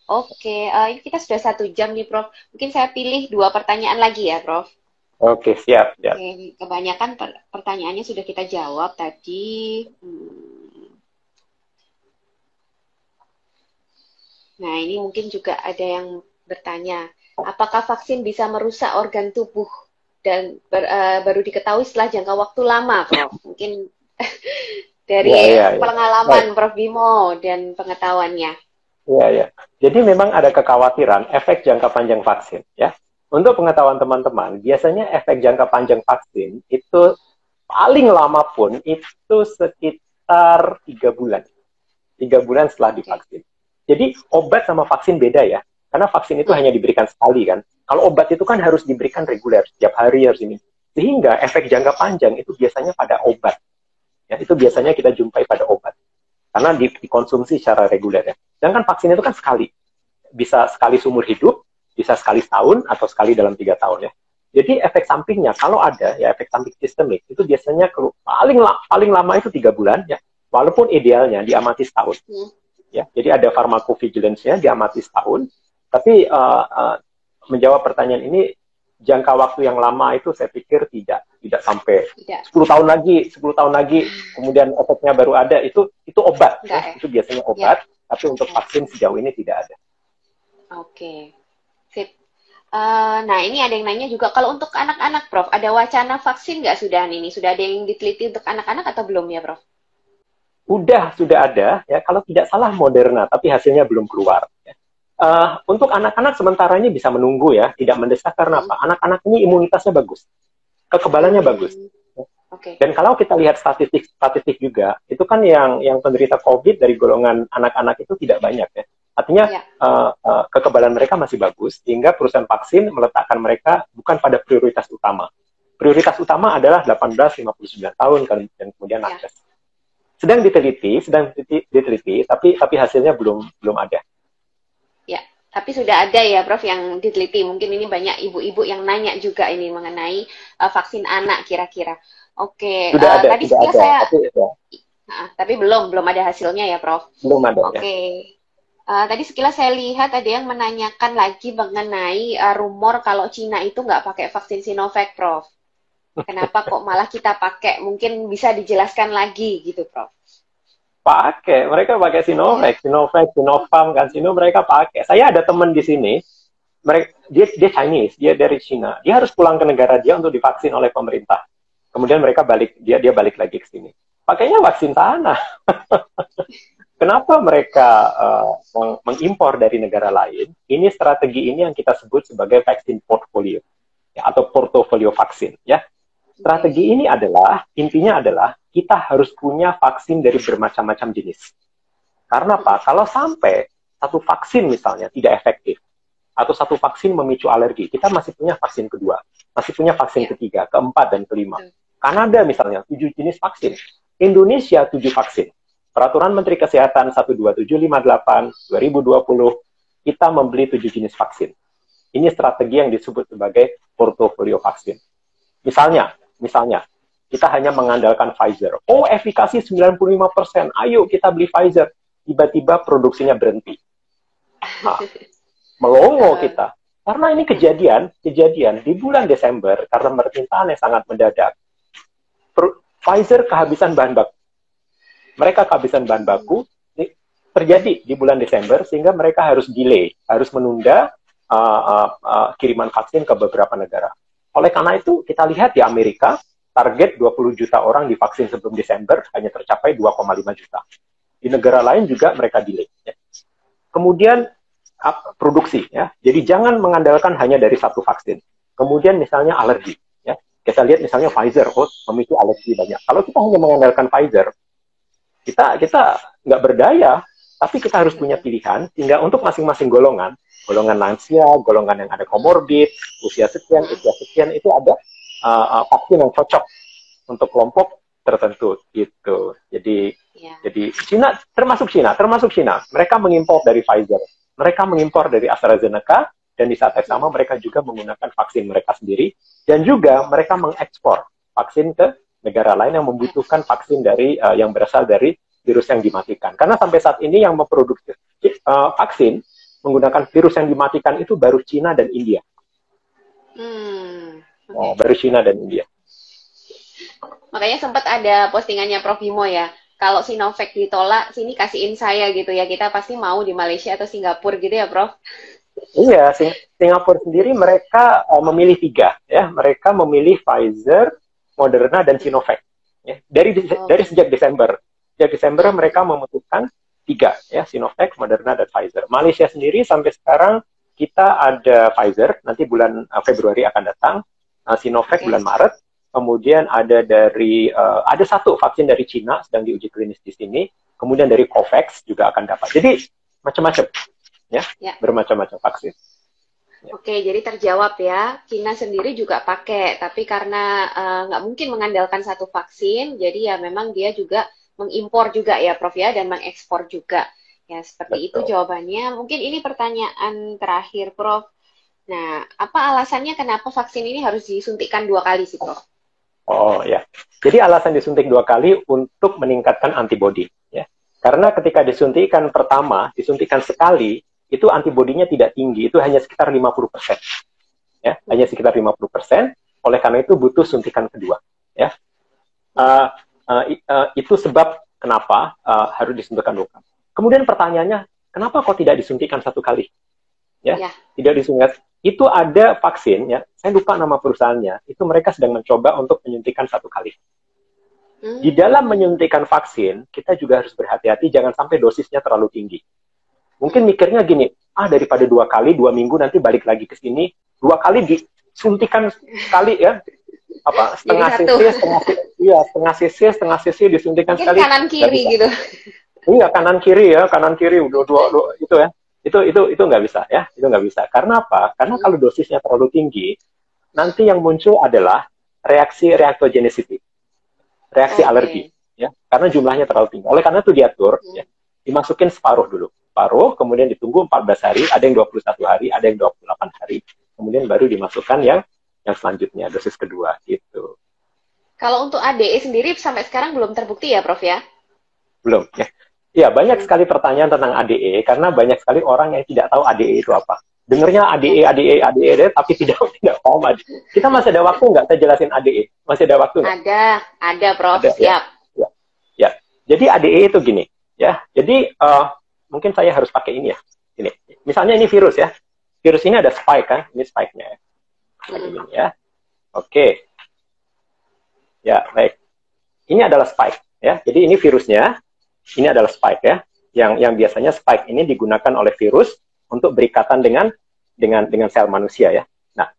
Oke, ini kita sudah 1 jam nih Prof. Mungkin saya pilih 2 pertanyaan lagi ya Prof. Oke, siap. Oke, kebanyakan pertanyaannya sudah kita jawab tadi. Nah, ini mungkin juga ada yang bertanya, apakah vaksin bisa merusak organ tubuh dan baru diketahui setelah jangka waktu lama, Prof? Mungkin dari pengalaman Prof. Bimo dan pengetahuannya. Iya. Jadi memang ada kekhawatiran efek jangka panjang vaksin, ya. Untuk pengetahuan teman-teman, biasanya efek jangka panjang vaksin itu paling lama pun itu sekitar 3 bulan. 3 bulan setelah divaksin. Jadi obat sama vaksin beda ya. Karena vaksin itu hanya diberikan sekali kan. Kalau obat itu kan harus diberikan reguler, setiap hari harus ini. Sehingga efek jangka panjang itu biasanya pada obat. Ya, itu biasanya kita jumpai pada obat. Karena dikonsumsi secara reguler ya. Sedangkan vaksin itu kan sekali. Bisa sekali seumur hidup, bisa sekali setahun atau sekali dalam 3 tahun ya. Jadi efek sampingnya kalau ada ya efek samping sistemik itu biasanya paling lama itu 3 bulan ya. Walaupun idealnya diamati setahun. Ya, jadi ada pharmacovigilance-nya diamati setahun. Tapi menjawab pertanyaan ini jangka waktu yang lama itu saya pikir tidak sampai Tidak. 10 tahun lagi, 10 tahun lagi, kemudian efeknya baru ada, itu obat. Enggak, Ya. ya? Itu biasanya obat, Ya. tapi untuk vaksin sejauh ini tidak ada. Oke. Sip. Nah, ini ada yang nanya juga, kalau untuk anak-anak, Prof, ada wacana vaksin nggak sudah ini? Sudah ada yang diteliti untuk anak-anak atau belum ya, Prof? Sudah ada, ya kalau tidak salah Moderna, tapi hasilnya belum keluar. Ya. Untuk anak-anak sementara ini bisa menunggu ya, tidak mendesak karena apa? Anak-anak ini imunitasnya bagus, kekebalannya bagus. Okay. Dan kalau kita lihat statistik juga, itu kan yang penderita COVID dari golongan anak-anak itu tidak banyak ya. Artinya kekebalan mereka masih bagus, sehingga perusahaan vaksin meletakkan mereka bukan pada prioritas utama. Prioritas utama adalah 18-59 tahun dan kemudian nakes. Sedang diteliti, tapi hasilnya belum ada. Ya, tapi sudah ada ya, Prof, yang diteliti. Mungkin ini banyak ibu-ibu yang nanya juga ini mengenai vaksin anak kira-kira. Oke, sudah ada, tadi sekilas saya, tapi belum ada hasilnya ya, Prof. Belum ada. Oke. Tadi sekilas saya lihat ada yang menanyakan lagi mengenai rumor kalau Cina itu nggak pakai vaksin Sinovac, Prof. Kenapa kok malah kita pakai? Mungkin bisa dijelaskan lagi gitu, Prof. Mereka pakai Sinovac, Sinopharm, CanSino mereka pakai. Saya ada teman di sini, dia Chinese, dia dari Cina. Dia harus pulang ke negara dia untuk divaksin oleh pemerintah. Kemudian dia balik lagi ke sini. Pakainya vaksin sana. Kenapa mereka mengimpor dari negara lain? Ini strategi ini yang kita sebut sebagai vaksin portfolio, ya, atau portofolio vaksin, ya. Strategi ini intinya adalah kita harus punya vaksin dari bermacam-macam jenis. Karena apa? Kalau sampai satu vaksin misalnya tidak efektif, atau satu vaksin memicu alergi, kita masih punya vaksin kedua, masih punya vaksin ketiga, keempat, dan kelima. Kanada misalnya, 7 jenis vaksin. Indonesia 7 vaksin. Peraturan Menteri Kesehatan 12758/2020, kita membeli 7 jenis vaksin. Ini strategi yang disebut sebagai portofolio vaksin. Misalnya, kita hanya mengandalkan Pfizer. Oh, efikasi 95%. Ayo kita beli Pfizer. Tiba-tiba produksinya berhenti. Nah, melongo kita. Karena ini kejadian di bulan Desember, karena permintaan yang sangat mendadak. Pfizer kehabisan bahan baku. Mereka kehabisan bahan baku, terjadi di bulan Desember, sehingga mereka harus delay, harus menunda kiriman vaksin ke beberapa negara. Oleh karena itu, kita lihat di Amerika, target 20 juta orang divaksin sebelum Desember hanya tercapai 2,5 juta. Di negara lain juga mereka delay. Ya. Kemudian, produksi. Ya. Jadi jangan mengandalkan hanya dari satu vaksin. Kemudian misalnya alergi. Ya. Kita lihat misalnya Pfizer, memicu alergi banyak. Kalau kita hanya mengandalkan Pfizer, kita nggak berdaya, tapi kita harus punya pilihan, sehingga untuk masing-masing golongan lansia, golongan yang ada komorbid, usia sekian, itu ada vaksin yang cocok untuk kelompok tertentu gitu. Jadi Cina, termasuk Cina, mereka mengimpor dari Pfizer, mereka mengimpor dari AstraZeneca, dan di saat yang sama mereka juga menggunakan vaksin mereka sendiri, dan juga mereka mengekspor vaksin ke negara lain yang membutuhkan vaksin dari yang berasal dari virus yang dimatikan. Karena sampai saat ini yang memproduksi vaksin menggunakan virus yang dimatikan itu baru Cina dan India. Baru Cina dan India. Makanya sempat ada postingannya Prof Bimo ya. Kalau Sinovac ditolak, sini kasihin saya gitu ya. Kita pasti mau di Malaysia atau Singapura gitu ya, Prof? Iya, Singapura sendiri mereka memilih 3 ya. Mereka memilih Pfizer, Moderna, dan Sinovac. Ya. Dari sejak Desember. Sejak Desember mereka memutuskan 3 ya, Sinovac, Moderna, dan Pfizer. Malaysia sendiri sampai sekarang kita ada Pfizer, nanti bulan Februari akan datang, Sinovac bulan Maret, kemudian ada ada satu vaksin dari Cina sedang diuji klinis di sini, kemudian dari COVAX juga akan dapat. Jadi macam-macam ya. Bermacam-macam vaksin. Ya. Oke, jadi terjawab ya. Cina sendiri juga pakai, tapi karena nggak mungkin mengandalkan satu vaksin, jadi ya memang dia juga mengimpor juga ya, Prof ya, dan mengekspor juga. Ya, seperti itu jawabannya. Mungkin ini pertanyaan terakhir, Prof. Nah, apa alasannya kenapa vaksin ini harus disuntikkan 2 kali sih, Prof? Oh ya, jadi alasan disuntik 2 kali untuk meningkatkan antibodi. Ya. Karena ketika disuntikan pertama, disuntikan sekali, itu antibodinya tidak tinggi, itu hanya sekitar 50%. ya, hanya sekitar 50%. Oleh karena itu butuh suntikan kedua, ya. Itu sebab kenapa harus disuntikan 2 kali. Kemudian pertanyaannya, kenapa kok tidak disuntikan 1 kali? Ya, tidak disuntikan. Itu ada vaksin, ya. Saya lupa nama perusahaannya. Itu mereka sedang mencoba untuk menyuntikan 1 kali. Di dalam menyuntikan vaksin, kita juga harus berhati-hati, jangan sampai dosisnya terlalu tinggi. Mungkin mikirnya gini, daripada 2 kali, 2 minggu nanti balik lagi ke sini, 2 kali disuntikan sekali, ya. Setengah cc disuntikan mungkin sekali. Kanan kiri gitu. Iya, kanan kiri dua itu ya. Itu nggak bisa, ya. Itu nggak bisa. Karena apa? Karena kalau dosisnya terlalu tinggi, nanti yang muncul adalah reaksi reactogenicity, reaksi alergi, ya. Karena jumlahnya terlalu tinggi. Oleh karena itu diatur, ya, dimasukin separuh dulu. Separuh, kemudian ditunggu 14 hari, ada yang 21 hari, ada yang 28 hari. Kemudian baru dimasukkan yang selanjutnya, dosis kedua, gitu. Kalau untuk ADE sendiri sampai sekarang belum terbukti ya, Prof, ya? Belum, ya. Ya, banyak sekali pertanyaan tentang ADE, karena banyak sekali orang yang tidak tahu ADE itu apa. Dengernya ADE, tapi tidak paham ADE. Kita masih ada waktu nggak saya jelasin ADE? Masih ada waktu nggak? Ada, Prof. Ada, siap. Ya. Jadi ADE itu gini, ya. Jadi mungkin saya harus pakai ini ya. Ini, misalnya ini virus ya. Virus ini ada spike kan? Ini spike-nya ya. Ini ya. Oke. Ya, baik. Ini adalah spike ya. Jadi ini virusnya. Ini adalah spike ya. Yang biasanya spike ini digunakan oleh virus untuk berikatan dengan sel manusia ya. Nah,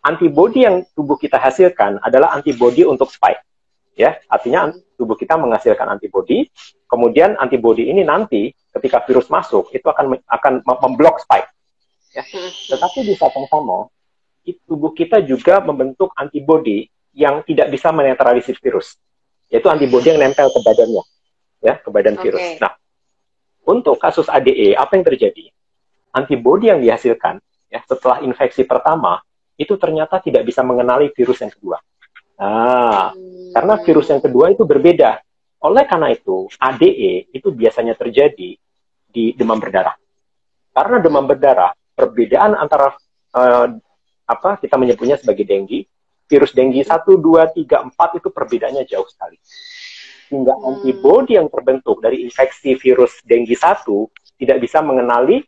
antibodi yang tubuh kita hasilkan adalah antibodi untuk spike. Ya, artinya tubuh kita menghasilkan antibodi, kemudian antibodi ini nanti ketika virus masuk itu akan memblok spike. Ya. Tetapi di saat yang sama, tubuh kita juga membentuk antibodi yang tidak bisa menetralisir virus, yaitu antibodi yang nempel ke badannya, ya, ke badan virus. Nah, untuk kasus ADE, apa yang terjadi? Antibodi yang dihasilkan ya, setelah infeksi pertama, itu ternyata tidak bisa mengenali virus yang kedua. Karena virus yang kedua itu berbeda. Oleh karena itu, ADE itu biasanya terjadi di demam berdarah. Karena demam berdarah, perbedaan antara kita menyebutnya sebagai dengue, virus dengue 1, 2, 3, 4 itu perbedaannya jauh sekali. Sehingga antibodi yang terbentuk dari infeksi virus dengue 1 tidak bisa mengenali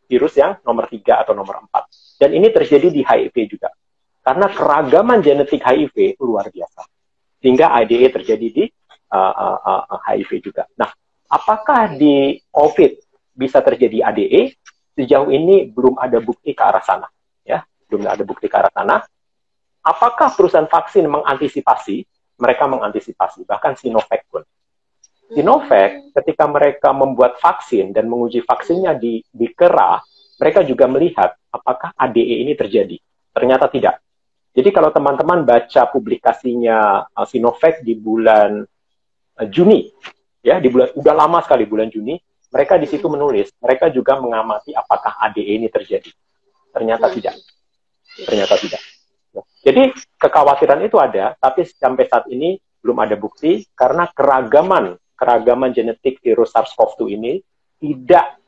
virus yang nomor 3 atau nomor 4. Dan ini terjadi di HIV juga. Karena keragaman genetik HIV itu luar biasa. Sehingga ADE terjadi di HIV juga. Nah, apakah di COVID bisa terjadi ADE? Sejauh ini belum ada bukti ke arah sana. Ya, belum ada bukti ke arah sana. Apakah perusahaan vaksin mengantisipasi? Mereka mengantisipasi, bahkan Sinovac pun. Sinovac, ketika mereka membuat vaksin dan menguji vaksinnya di kera, mereka juga melihat apakah ADE ini terjadi. Ternyata tidak. Jadi kalau teman-teman baca publikasinya Sinovac di bulan Juni, ya, di bulan udah lama sekali bulan Juni, mereka di situ menulis, mereka juga mengamati apakah ADE ini terjadi. Ternyata tidak. Ternyata tidak. Jadi kekhawatiran itu ada, tapi sampai saat ini belum ada bukti karena keragaman genetik virus SARS-CoV-2 ini tidak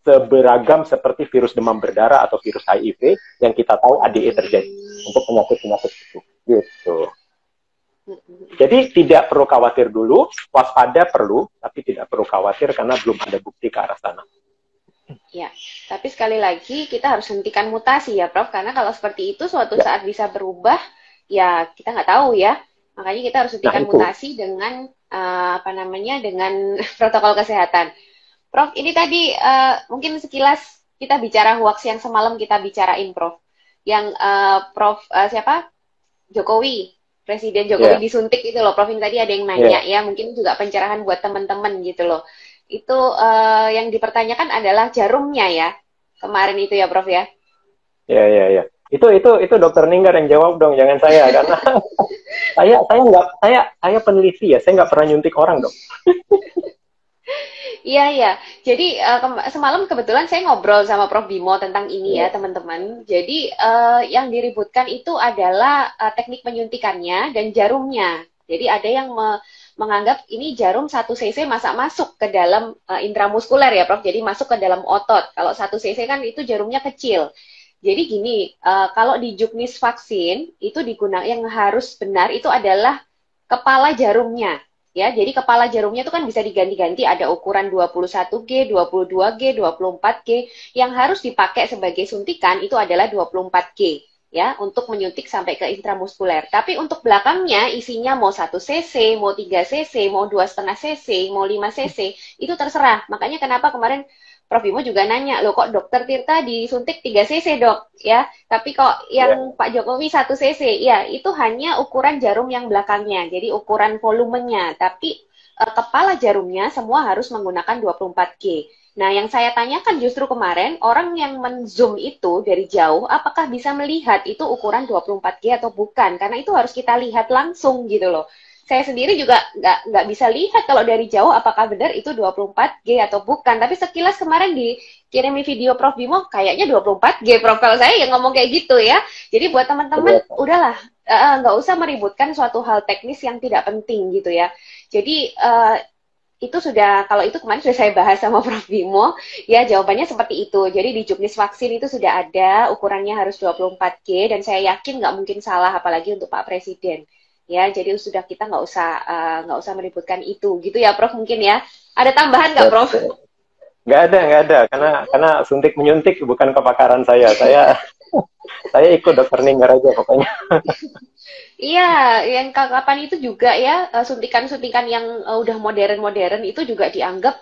seberagam seperti virus demam berdarah atau virus HIV yang kita tahu ADE terjadi untuk penyakit-penyakit itu. Gitu. Jadi tidak perlu khawatir dulu, waspada perlu, tapi tidak perlu khawatir karena belum ada bukti ke arah sana. Ya, tapi sekali lagi kita harus hentikan mutasi ya, Prof. Karena kalau seperti itu suatu saat bisa berubah, ya kita nggak tahu ya. Makanya kita harus hentikan mutasi dengan dengan protokol kesehatan. Prof, ini tadi mungkin sekilas kita bicara hoax yang semalam kita bicarain, Prof. Yang Jokowi, Presiden Jokowi disuntik itu loh, Prof. Ini tadi ada yang nanya ya, mungkin juga pencerahan buat teman-teman gitu loh. Itu yang dipertanyakan adalah jarumnya ya, kemarin itu ya, Prof ya. Ya. Itu Dokter Ninggar yang jawab dong, jangan saya, karena saya peneliti ya, saya nggak pernah nyuntik orang dong. Iya. Jadi semalam kebetulan saya ngobrol sama Prof Bimo tentang ini ya, teman-teman. Jadi yang diributkan itu adalah teknik penyuntikannya dan jarumnya. Jadi ada yang menganggap ini jarum 1 cc masa masuk ke dalam intramuskuler ya, Prof. Jadi masuk ke dalam otot. Kalau 1 cc kan itu jarumnya kecil. Jadi gini, kalau di juknis vaksin itu digunakan yang harus benar itu adalah kepala jarumnya. Ya, jadi kepala jarumnya itu kan bisa diganti-ganti, ada ukuran 21G, 22G, 24G. Yang harus dipakai sebagai suntikan itu adalah 24G ya, untuk menyuntik sampai ke intramuskuler. Tapi untuk belakangnya isinya mau 1 cc, mau 3 cc, mau 2,5 cc, mau 5 cc, itu terserah. Makanya kenapa kemarin Prof. Bimo juga nanya, loh kok dokter Tirta disuntik 3 cc dok, ya, tapi kok Ya. yang Pak Jokowi 1 cc, ya itu hanya ukuran jarum yang belakangnya, jadi ukuran volumenya, tapi kepala jarumnya semua harus menggunakan 24G. Nah, yang saya tanyakan justru kemarin, orang yang men-zoom itu dari jauh, apakah bisa melihat itu ukuran 24G atau bukan? Karena itu harus kita lihat langsung gitu loh. Saya sendiri juga nggak bisa lihat kalau dari jauh apakah benar itu 24G atau bukan. Tapi sekilas kemarin dikirimi video Prof. Bimo, kayaknya 24G, Prof. Kalau saya yang ngomong kayak gitu ya. Jadi buat teman-teman, udahlah, nggak usah meributkan suatu hal teknis yang tidak penting gitu ya. Jadi itu sudah, kalau itu kemarin sudah saya bahas sama Prof. Bimo, ya jawabannya seperti itu. Jadi di juknis vaksin itu sudah ada, ukurannya harus 24G, dan saya yakin nggak mungkin salah, apalagi untuk Pak Presiden. Ya, jadi sudah kita nggak usah meributkan itu, gitu ya Prof mungkin ya. Ada tambahan nggak Prof? Nggak ada, karena suntik menyuntik bukan kepakaran saya. Saya ikut dokter Ninggar aja pokoknya. Iya, yang kapan itu juga ya, suntikan-suntikan yang udah modern-modern itu juga dianggap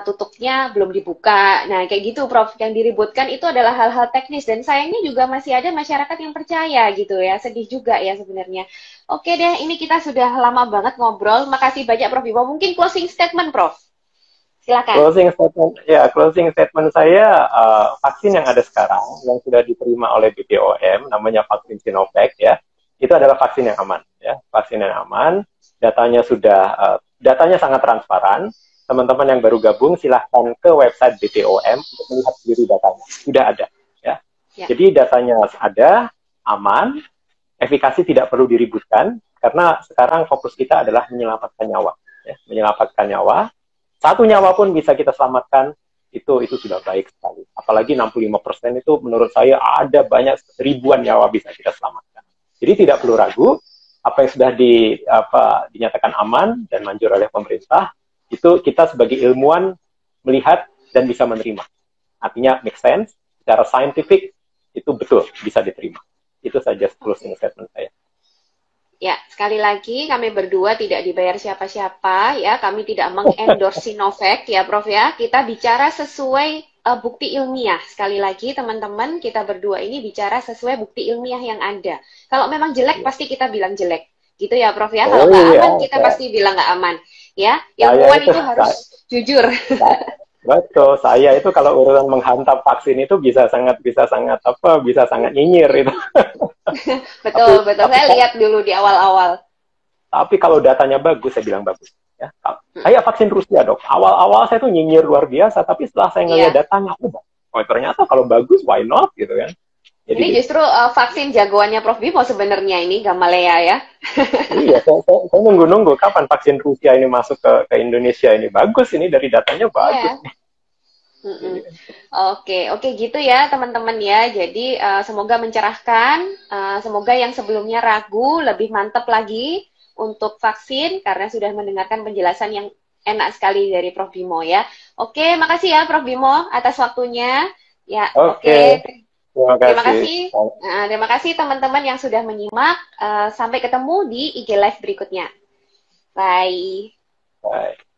tutupnya belum dibuka. Nah, kayak gitu, Prof. Yang diributkan itu adalah hal-hal teknis dan sayangnya juga masih ada masyarakat yang percaya gitu ya. Sedih juga ya sebenarnya. Oke deh, ini kita sudah lama banget ngobrol. Makasih banyak, Prof. Bimo. Mungkin closing statement, Prof. Silakan. Closing statement saya, vaksin yang ada sekarang yang sudah diterima oleh BPOM namanya vaksin Sinovac ya, itu adalah vaksin yang aman ya, vaksin yang aman. Datanya sangat transparan. Teman-teman yang baru gabung silahkan ke website BPOM untuk melihat sendiri datanya. Sudah ada ya. Ya. Jadi datanya ada, aman, efikasi tidak perlu diributkan karena sekarang fokus kita adalah menyelamatkan nyawa ya, menyelamatkan nyawa. Satu nyawa pun bisa kita selamatkan, itu sudah baik sekali. Apalagi 65% itu menurut saya ada banyak ribuan nyawa bisa kita selamatkan. Jadi tidak perlu ragu, apa yang sudah dinyatakan aman dan manjur oleh pemerintah, itu kita sebagai ilmuwan melihat dan bisa menerima. Artinya make sense, secara scientific itu betul, bisa diterima. Itu saja closing statement saya. Ya, sekali lagi kami berdua tidak dibayar siapa-siapa ya, kami tidak mengendorse Sinovac ya Prof ya. Kita bicara sesuai bukti ilmiah. Sekali lagi teman-teman, kita berdua ini bicara sesuai bukti ilmiah yang ada. Kalau memang jelek pasti kita bilang jelek. Gitu ya Prof ya. Kalau nggak aman kita pasti bilang nggak aman. Ya, ilmuwan itu harus jujur. Betul, saya itu kalau urusan menghantam vaksin itu bisa sangat nyinyir itu. Betul. Saya lihat dulu di awal-awal. Tapi kalau datanya bagus, saya bilang bagus. Ya. Saya vaksin Rusia dok. Awal-awal saya tuh nyinyir luar biasa, tapi setelah saya ngeliat datanya, ternyata kalau bagus, why not gitu kan? Jadi ini justru vaksin jagoannya Prof. Bimo sebenarnya ini, Gamaleya ya. Iya, saya nunggu kapan vaksin Rusia ini masuk ke Indonesia ini. Bagus ini, dari datanya bagus. Oke, gitu ya teman-teman ya. Jadi semoga mencerahkan, semoga yang sebelumnya ragu lebih mantap lagi untuk vaksin karena sudah mendengarkan penjelasan yang enak sekali dari Prof. Bimo ya. Oke, makasih ya Prof. Bimo atas waktunya. Ya, oke. Terima kasih. Terima kasih teman-teman yang sudah menyimak. Sampai ketemu di IG Live berikutnya. Bye. Bye.